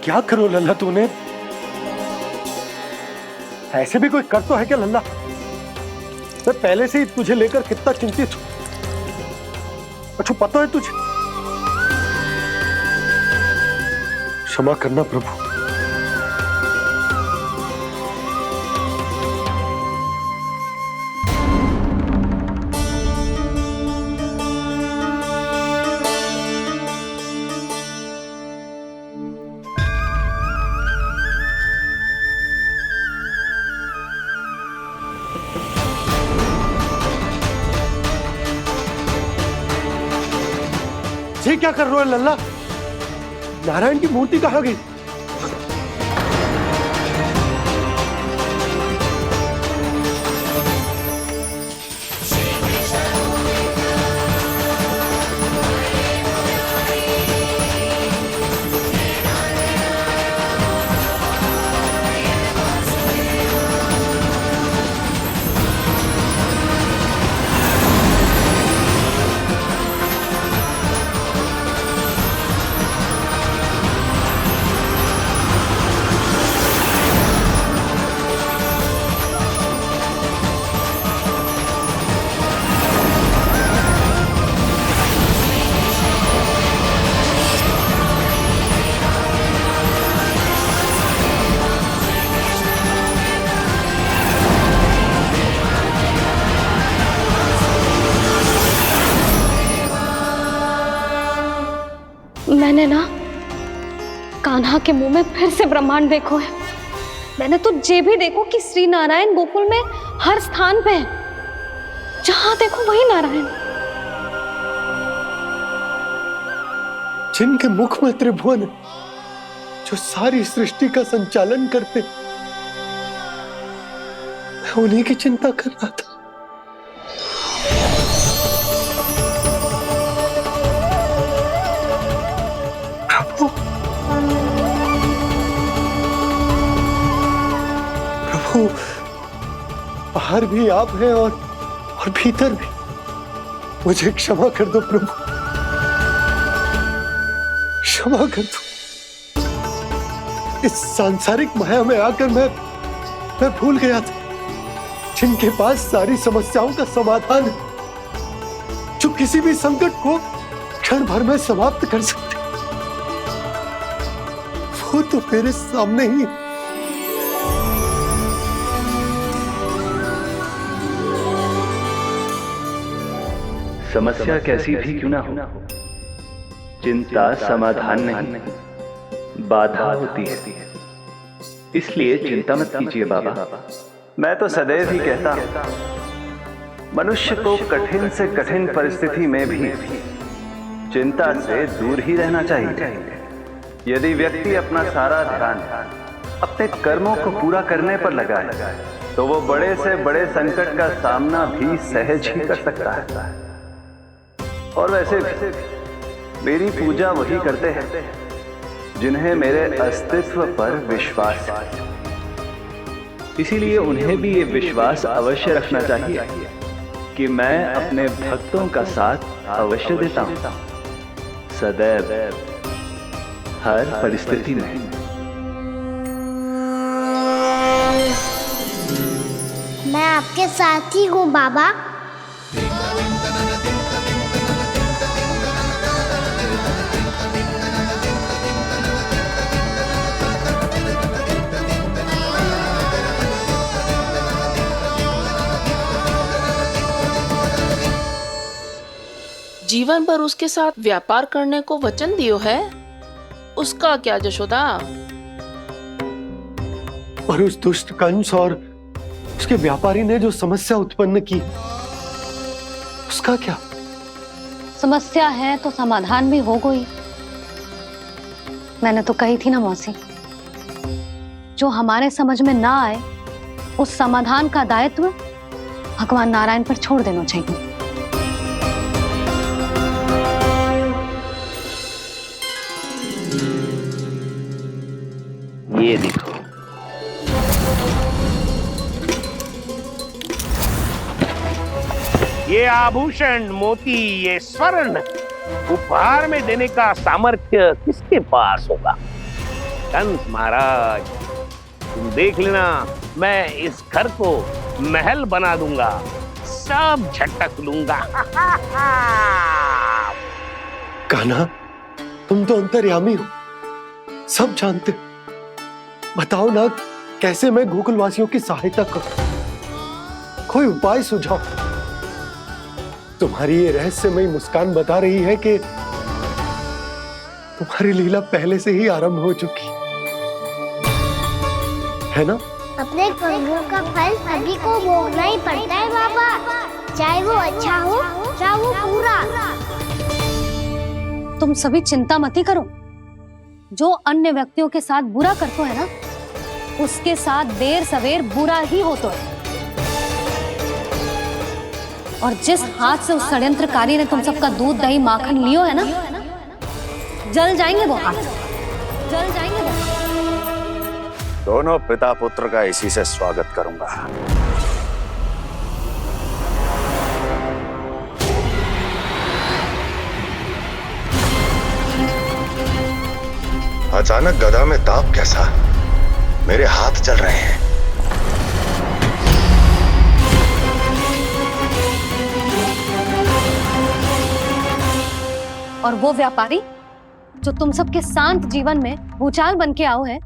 क्या करो लल्ला तूने? ऐसे भी कोई कर तो है क्या लल्ला? मैं पहले से ही तुझे लेकर कितना चिंतित हूं। अच्छा पता है तुझे? क्षमा करना प्रभु। ये क्या कर रहे हो लल्ला? नारायण की मूर्ति कहाँ गई? मैंने ना कान्हा के मुंह में फिर से ब्रह्मांड देखो है। मैंने तो ये भी देखो कि श्री नारायण गोकुल में हर स्थान पे है। जहां देखो वही नारायण। जिनके मुख में त्रिभुवन है, जो सारी सृष्टि का संचालन करते, मैं उन्हीं की चिंता कर रहा था। प्रभु, बाहर भी आप हैं और भीतर भी। मुझे क्षमा कर दो प्रभु, क्षमा कर दो। इस सांसारिक माया में आकर मैं भूल गया था जिनके पास सारी समस्याओं का समाधान है, जो किसी भी संकट को क्षण भर में समाप्त कर सकते, वो तो मेरे सामने ही। समस्या कैसी भी क्यों ना हो, चिंता समाधान नहीं, बाधा होती है। इसलिए चिंता मत कीजिए बाबा। मैं तो सदैव ही कहता हूं, मनुष्य को कठिन से कठिन परिस्थिति में भी चिंता से दूर ही रहना चाहिए। यदि व्यक्ति अपना सारा ध्यान अपने कर्मों को पूरा करने पर लगाए, तो वो बड़े से बड़े संकट का सामना भी सहज ही कर सकता है। और वैसे भी मेरी पूजा वही करते हैं जिन्हें मेरे अस्तित्व पर विश्वास है। इसीलिए उन्हें भी ये विश्वास अवश्य रखना चाहिए कि मैं अपने भक्तों का साथ अवश्य देता हूं, सदैव, हर परिस्थिति में। मैं आपके साथ ही हूँ बाबा। जीवन भर उसके साथ व्यापार करने को वचन दियो है, उसका क्या यशोदा? और उस दुष्ट कंस और उसके व्यापारी ने जो समस्या उत्पन्न की, उसका क्या? समस्या है तो समाधान भी होगा ही। मैंने तो कही थी ना मौसी, जो हमारे समझ में ना आए उस समाधान का दायित्व भगवान नारायण पर छोड़ देना चाहिए। ये देखो, ये आभूषण, मोती, ये स्वर्ण उपहार में देने का सामर्थ्य किसके पास होगा? कंस महाराज, तुम देख लेना, मैं इस घर को महल बना दूंगा, सब झटक लूंगा। कान्हा, तुम तो अंतर्यामी हो, सब जानते। बताओ ना, कैसे मैं गोकुलवासियों की सहायता करूं? कोई उपाय सुझाओ। तुम्हारी ये रहस्यमयी मुस्कान बता रही है कि तुम्हारी लीला पहले से ही आरंभ हो चुकी है ना? अपने कर्मों का फल सभी को भोगना ही पड़ता है बाबा, चाहे वो अच्छा हो चाहे वो बुरा। तुम सभी चिंता मत ही करो। जो अन्य व्यक्तियों के साथ बुरा करते है ना, उसके साथ देर सवेर बुरा ही होता है। और जिस हाथ से उस षड्यंत्रकारी ने तुम सबका दूध दही माखन लियो है ना, जल जाएंगे वो हाथ, जल जाएंगे वो हाथ। दोनों पिता पुत्र का इसी से स्वागत करूंगा। अचानक गदा में ताप कैसा? मेरे हाथ चल रहे हैं। और वो व्यापारी जो तुम सबके शांत जीवन में भूचाल बन के आओ है,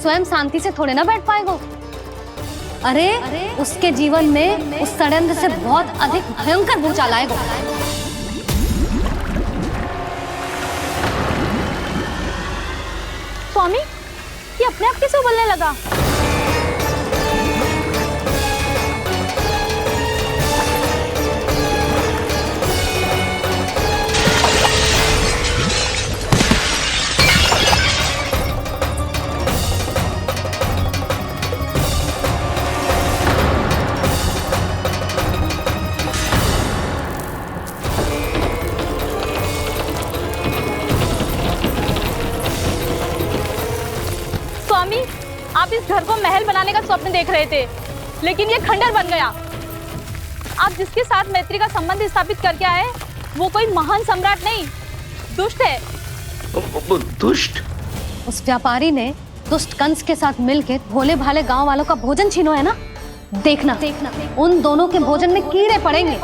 स्वयं शांति से थोड़े ना बैठ पाएगा। अरे उसके जीवन में उस षड्यंत्र से बहुत अधिक भयंकर भूचाल आएगा। स्वामी, ये अपने आप कैसे उबलने लगा? स्वामी, आप इस घर को महल बनाने का स्वप्न देख रहे थे, लेकिन ये खंडर बन गया। आप जिसके साथ मैत्री का संबंध स्थापित करके आए, वो कोई महान सम्राट नहीं, दुष्ट है। दुष्ट? उस व्यापारी ने दुष्ट कंस के साथ मिलकर भोले भाले गांव वालों का भोजन छीनो है ना, देखना उन दोनों के भोजन में कीड़े पड़ेंगे।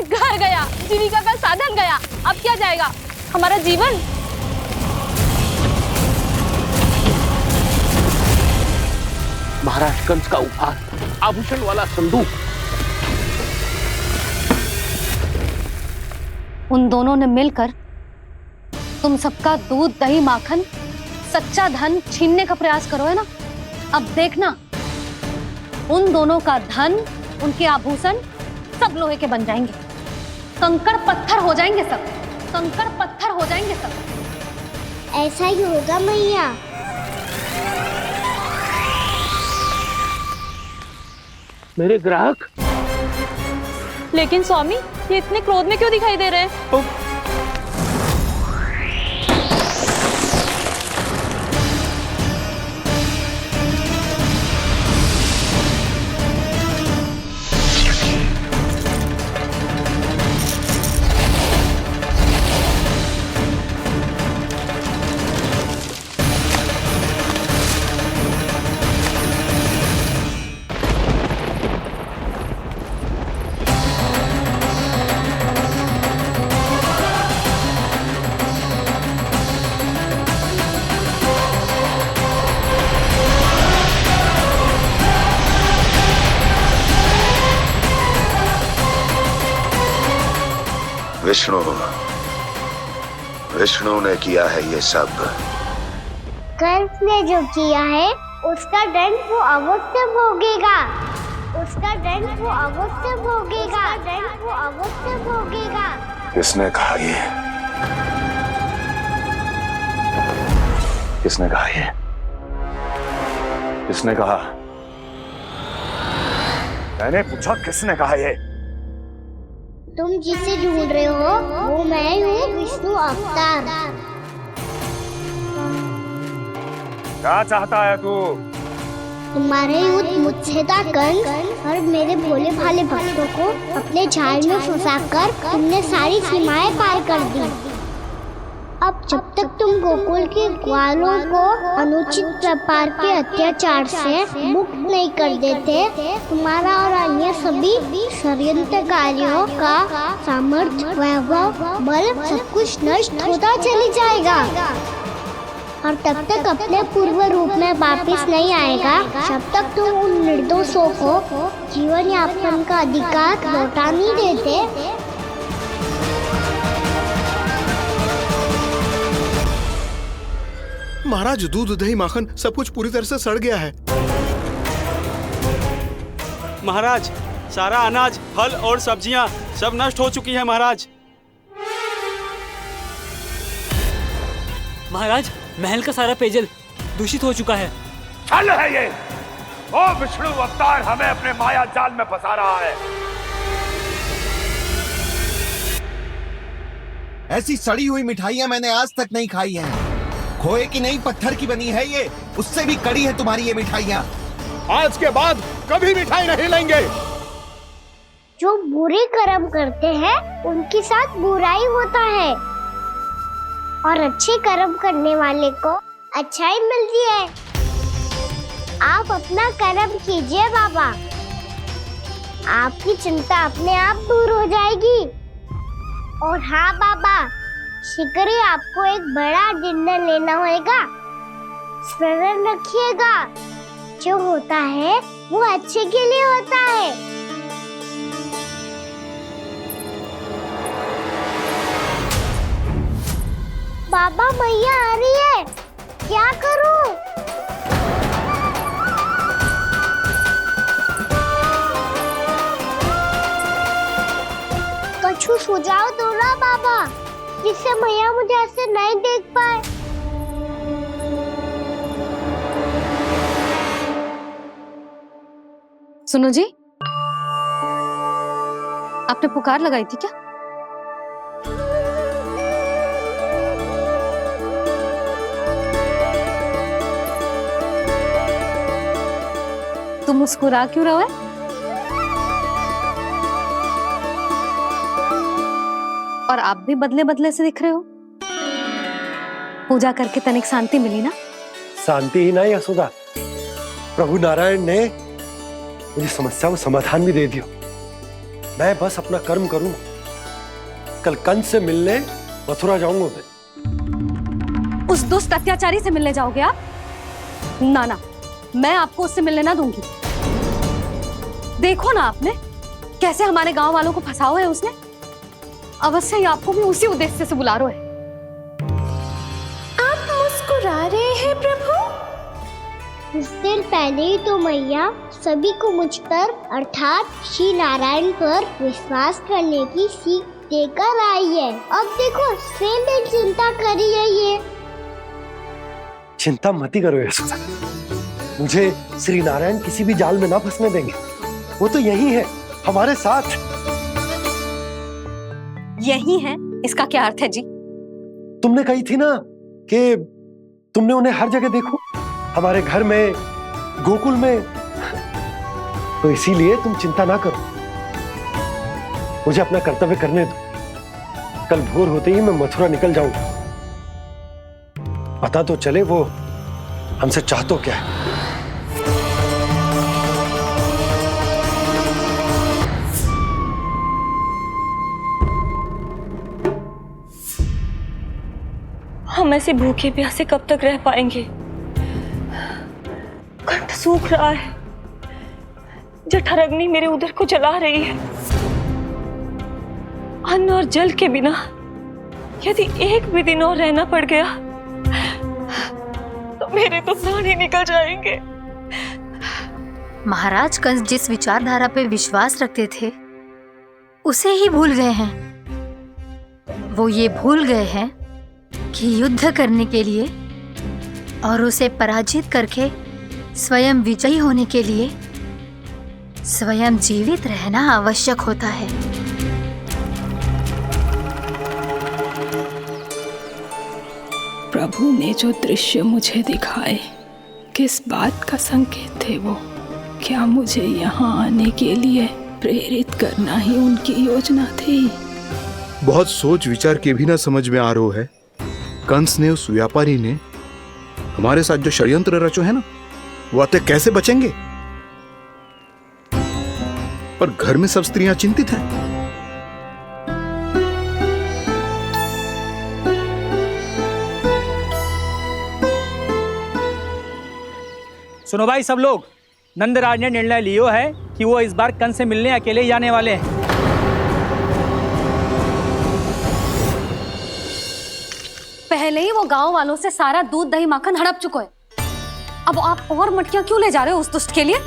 घर गया, जीविका का साधन गया, अब क्या जाएगा हमारा जीवन? महाराज कंस का उपहार, आभूषण वाला संदूक। उन दोनों ने मिलकर तुम सबका दूध दही माखन सच्चा धन छीनने का प्रयास करो है ना। अब देखना, उन दोनों का धन, उनके आभूषण सब लोहे के बन जाएंगे, कंकड़ पत्थर हो जाएंगे सब, कंकड़ पत्थर हो जाएंगे सब। ऐसा ही होगा मैया। मेरे ग्राहक? लेकिन स्वामी, ये इतने क्रोध में क्यों दिखाई दे रहे हैं? विष्णु ने किया है ये सब। कंस ने जो किया है उसका दंड वो अवश्य भोगेगा। उसका दंड वो अवश्य भोगेगा। दंड वो अवश्य भोगेगा। किसने कहा ये? किसने कहा ये? किसने कहा? मैंने पूछा किसने कहा ये? तुम जिसे ढूंढ रहे हो वो मैं हूँ, विष्णु अवतार। क्या चाहता है तू? तुम्हारे युद्ध मुझसे था कंस, और मेरे भोले भाले भक्तों को अपने जाल में फंसाकर तुमने सारी सीमाएं पार कर दी। अब जब तक तुम गोकुल के ग्वालों को अनुचित प्रकार के अत्याचार से मुक्त नहीं कर देते, तुम्हारा और अन्य सभी षड्यंत्रकारियों का सामर्थ्य, वैभव, बल सब कुछ नष्ट होता चली जाएगा। और तब तक अपने पूर्व रूप में वापस नहीं आएगा जब तक तुम उन निर्दोषों को जीवन यापन का अधिकार लौटा नहीं देते। महाराज, दूध, दही, माखन सब कुछ पूरी तरह से सड़ गया है। महाराज, सारा अनाज, फल और सब्जियां सब नष्ट हो चुकी है महाराज। महाराज, महल का सारा पेयजल दूषित हो चुका है। छल है ये। ओ विष्णु अवतार हमें अपने माया जाल में फंसा रहा है। ऐसी सड़ी हुई मिठाइयां मैंने आज तक नहीं खाई हैं। खोए की नहीं, पत्थर की बनी है ये, उससे भी कड़ी है तुम्हारी ये मिठाइयां। आज के बाद कभी मिठाई नहीं लेंगे। जो बुरे कर्म करते हैं उनके साथ बुराई होता है, और अच्छे कर्म करने वाले को अच्छाई मिलती है। आप अपना कर्म कीजिए बाबा, आपकी चिंता अपने आप दूर हो जाएगी। और हाँ बाबा, शीघ्र ही आपको एक बड़ा डिनर लेना होगा। स्मरण रखिएगा, जो होता है वो अच्छे के लिए होता है। बाबा, मैया आ रही है, क्या करूं? कछु सुझाव दो ना बाबा, जिससे मैया मुझे ऐसे नहीं देख पाए। सुनो जी, आपने पुकार लगाई थी क्या? तुम मुस्कुरा क्यों रहे हो? और आप भी बदले बदले से दिख रहे हो। पूजा करके तनिक शांति मिली ना? शांति ही नहीं यशोदा, प्रभु नारायण ने मुझे समस्या को समाधान भी दे दिया। मैं बस अपना कर्म करूं। कल कंस से मिलने मथुरा जाऊंगा मैं। उस दुष्ट अत्याचारी से मिलने जाओगे आप? ना ना, मैं आपको उससे मिलने ना दूंगी। देखो ना आपने कैसे हमारे गांव वालों को फंसाओ है उसने। अवश्य ही आपको भी उसी उद्देश्य से बुला रहा है। आप मुस्कुरा रहे हैं प्रभु? कुछ देर पहले ही तो मैया सभी को मुझ पर अर्थात श्री नारायण पर विश्वास करने की सीख देकर आई है। अब देखो स्वयं भी चिंता करी है ये। चिंता मत करो यशोदा, मुझे श्री नारायण किसी भी जाल में ना फंसने देंगे। वो तो यही है हमारे साथ। यही है, इसका क्या अर्थ है जी? तुमने कही थी ना कि तुमने उन्हें हर जगह देखो, हमारे घर में, गोकुल में। तो इसीलिए तुम चिंता ना करो, मुझे अपना कर्तव्य करने दो। कल भोर होते ही मैं मथुरा निकल जाऊंगा। पता तो चले वो हमसे चाहतो क्या है। हम ऐसे भूखे प्यासे कब तक रह पाएंगे? कंठ सूख रहा है, जठराग्नि मेरे उदर को जला रही है। अन्न और जल के बिना यदि एक भी दिन और रहना पड़ गया तो मेरे तो प्राण ही निकल जाएंगे। महाराज कंस जिस विचारधारा पे विश्वास रखते थे उसे ही भूल गए हैं। वो ये भूल गए हैं कि युद्ध करने के लिए और उसे पराजित करके स्वयं विजयी होने के लिए स्वयं जीवित रहना आवश्यक होता है। प्रभु ने जो दृश्य मुझे दिखाए किस बात का संकेत थे वो? क्या मुझे यहाँ आने के लिए प्रेरित करना ही उनकी योजना थी? बहुत सोच विचार के भी ना समझ में आ रहा है। कंस ने, उस व्यापारी ने हमारे साथ जो षड्यंत्र रचो है ना, वो आते कैसे बचेंगे? पर घर में सब स्त्रियां चिंतित हैं। सुनो भाई सब लोग, नंदराज ने निर्णय लियो है कि वो इस बार कंस से मिलने अकेले ही जाने वाले हैं। पहले ही वो गांव वालों से सारा दूध दही माखन हड़प चुका है। अब आप और मटकियां क्यों ले जा रहे हो उस दुष्ट के लिए?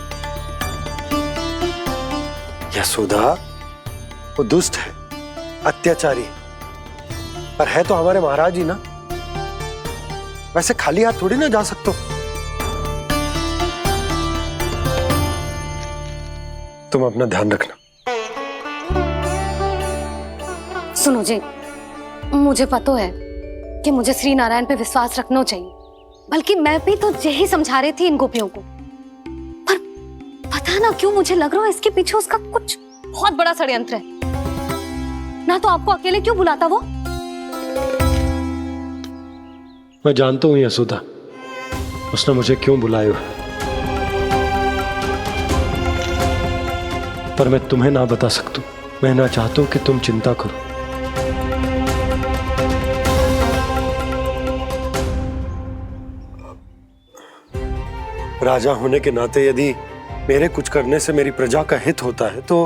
यशोदा, वो दुष्ट है, अत्याचारी, पर है तो हमारे महाराज ही ना। वैसे खाली हाथ थोड़ी ना जा सकते हो। तुम अपना ध्यान रखना। सुनो जी, मुझे पता है कि मुझे श्री नारायण पे विश्वास रखना चाहिए, बल्कि मैं भी तो यही समझा रही थी इन गोपियों को। पर पता ना क्यों मुझे लग रहा है इसके पीछे उसका कुछ बहुत बड़ा षड्यंत्र है। ना तो आपको अकेले क्यों बुलाता वो? मैं जानता हूं यशोदा, उसने मुझे क्यों बुलाया है, पर मैं तुम्हें ना बता सकता। मैं ना चाहता हूं कि तुम चिंता करो। राजा होने के नाते यदि मेरे कुछ करने से मेरी प्रजा का हित होता है तो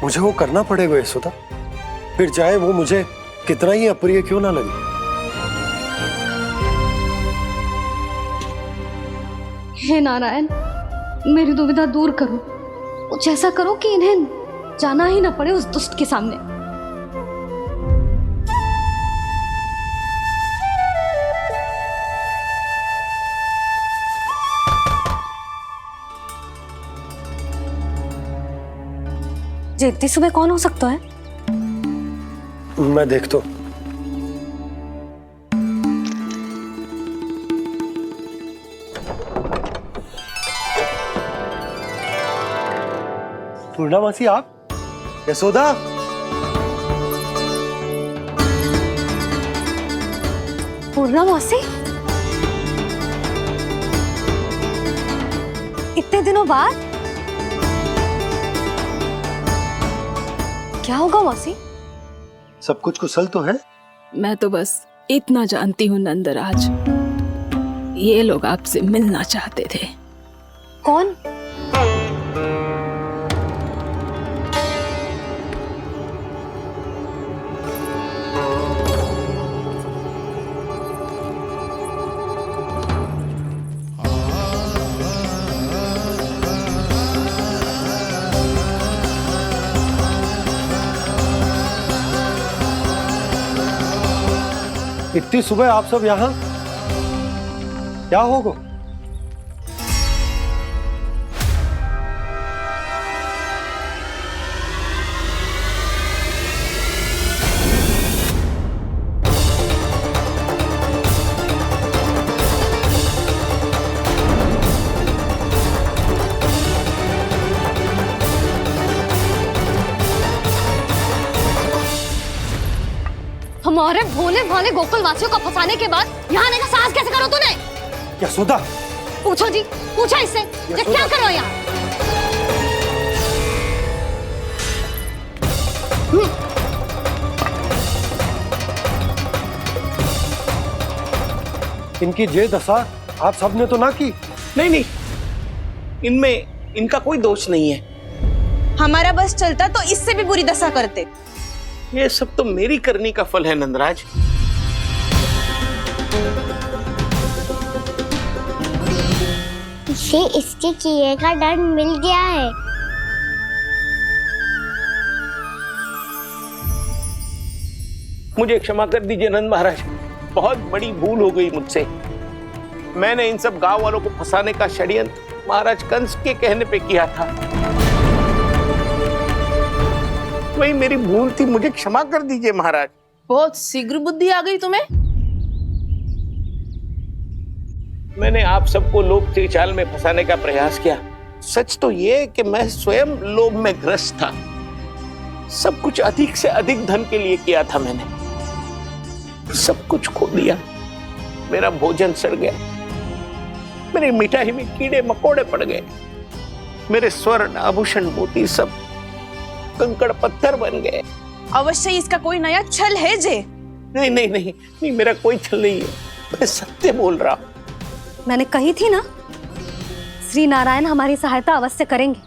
मुझे वो करना पड़ेगा यशोदा, फिर चाहे वो मुझे कितना ही अप्रिय क्यों ना लगे। हे नारायण, मेरी दुविधा दूर करो। कुछ ऐसा करो कि इन्हें जाना ही ना पड़े उस दुष्ट के सामने। जी इतनी सुबह कौन हो सकता है? मैं देखता हूं। पूर्णामासी, आप? यशोदा, पूर्णामासी, इतने दिनों बाद? क्या होगा मौसी? सब कुछ कुशल तो है? मैं तो बस इतना जानती हूँ नंदराज, ये लोग आपसे मिलना चाहते थे। कौन? इतनी सुबह आप सब यहाँ? क्या होगा? हमारे भोले भाले गोकुल वासियों को फंसाने के बाद यहाँ आने का साहस कैसे करो तूने? यशोदा, पूछो जी, पूछो इससे, ये क्या करो यहाँ? इनकी ये दशा आप सबने तो ना की? नहीं नहीं, इनमें इनका कोई दोष नहीं है। हमारा बस चलता तो इससे भी बुरी दशा करते। ये सब तो मेरी करनी का फल है नंदराज। इसे इसके किए का दंड मिल गया है। मुझे क्षमा कर दीजिए नंद महाराज, बहुत बड़ी भूल हो गई मुझसे। मैंने इन सब गांव वालों को फंसाने का षड्यंत्र महाराज कंस के कहने पे किया था। वही मेरी भूल थी, मुझे क्षमा कर दीजिए महाराज। बहुत शीघ्र बुद्धि आ गई तुम्हें। मैंने आप सबको लोभ के चाल में फंसाने का प्रयास किया। सच तो ये कि मैं स्वयं लोभ में ग्रस्त था। सब कुछ अधिक से अधिक धन के लिए किया था मैंने। सब कुछ खो दिया। मेरा भोजन सड़ गया, मेरी मिठाई में कीड़े मकोड़े पड़ गए, मेरे स्वर्ण आभूषण मोती सब कंकड़ पत्थर बन गए। अवश्य इसका कोई नया छल है जे। नहीं नहीं नहीं नहीं, मेरा कोई छल नहीं है, मैं सत्य बोल रहा हूं। मैंने कही थी ना, श्री नारायण हमारी सहायता अवश्य करेंगे।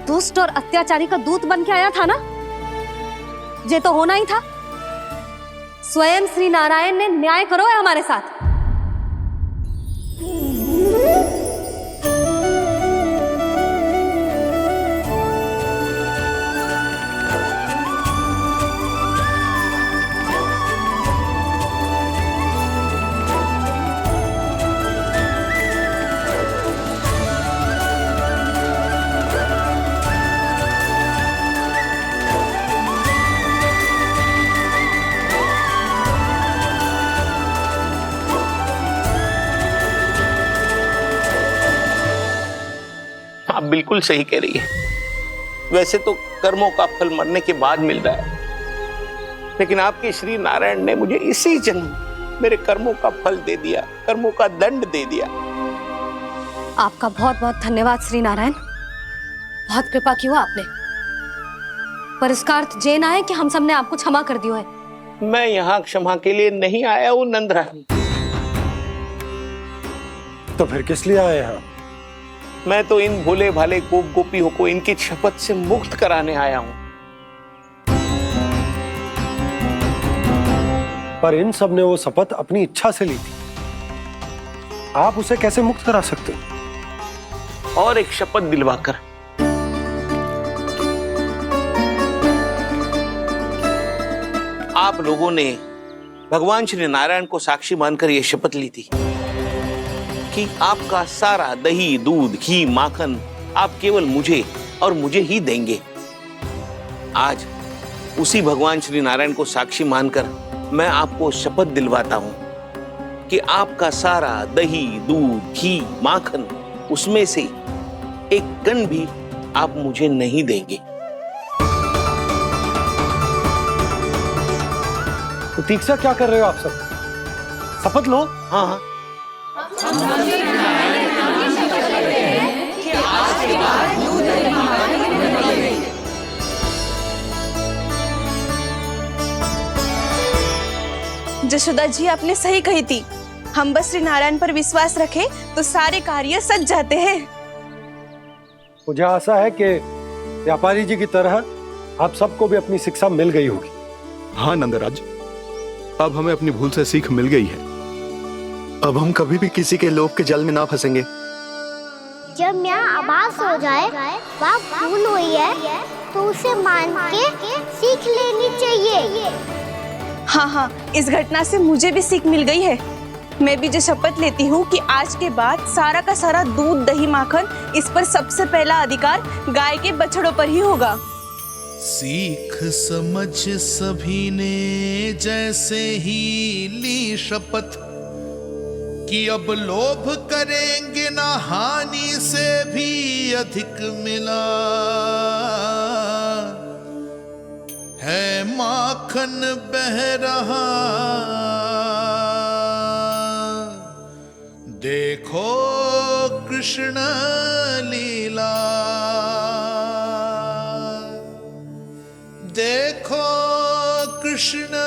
दुष्ट और अत्याचारी का दूत बन के आया था ना, ये तो होना ही था। स्वयं श्री नारायण ने न्याय करो है हमारे साथ। आप बिल्कुल सही कह रही है। वैसे तो कर्मों का फल मरने के बाद मिल रहा है, लेकिन आपके श्री नारायण ने मुझे इसी जन्म मेरे कर्मों का फल दे दिया, कर्मों का दंड दे दिया। आपका बहुत बहुत धन्यवाद श्री नारायण, बहुत कृपा की हो आपने। पर इसका अर्थ ये ना है कि हम सबने आपको क्षमा कर दियो है। मैं यहाँ क्षमा के लिए नहीं आया हूँ नंदरानी। तो फिर किस लिए आए हैं? मैं तो इन भोले भाले गोप गोपियों को इनकी शपथ से मुक्त कराने आया हूं। पर इन सब ने वो शपथ अपनी इच्छा से ली थी, आप उसे कैसे मुक्त करा सकते? और एक शपथ दिलवाकर। आप लोगों ने भगवान श्री नारायण को साक्षी मानकर यह शपथ ली थी कि आपका सारा दही, दूध, घी, माखन आप केवल मुझे और मुझे ही देंगे। आज उसी भगवान श्री नारायण को साक्षी मानकर मैं आपको शपथ दिलवाता हूं कि आपका सारा दही, दूध, घी, माखन उसमें से एक कण भी आप मुझे नहीं देंगे। प्रतीक्षा क्या कर रहे हो आप सब? शपथ लो। हाँ हाँ, जशोदा जी आपने सही कही थी। हम बस श्री नारायण पर विश्वास रखें तो सारे कार्य सज जाते हैं। मुझे आशा है कि व्यापारी जी की तरह आप सबको भी अपनी शिक्षा मिल गई होगी। हाँ नंदराज, अब हमें अपनी भूल से सीख मिल गई है। अब हम कभी भी किसी के लोभ के जाल में ना फंसेंगे। जब यहाँ आभास हो जाए वहाँ भूल हुई है तो उसे मान के सीख लेनी चाहिए। हाँ हाँ, इस घटना से मुझे भी सीख मिल गई है। मैं भी जो शपथ लेती हूँ कि आज के बाद सारा का सारा दूध, दही, माखन इस पर सबसे पहला अधिकार गाय के बछड़ों पर ही होगा। सीख समझ सभी ने जैसे ही ली शपथ कि अब लोभ करेंगे ना हानि से भी अधिक मिला है, माखन बह रहा देखो कृष्ण लीला, देखो कृष्ण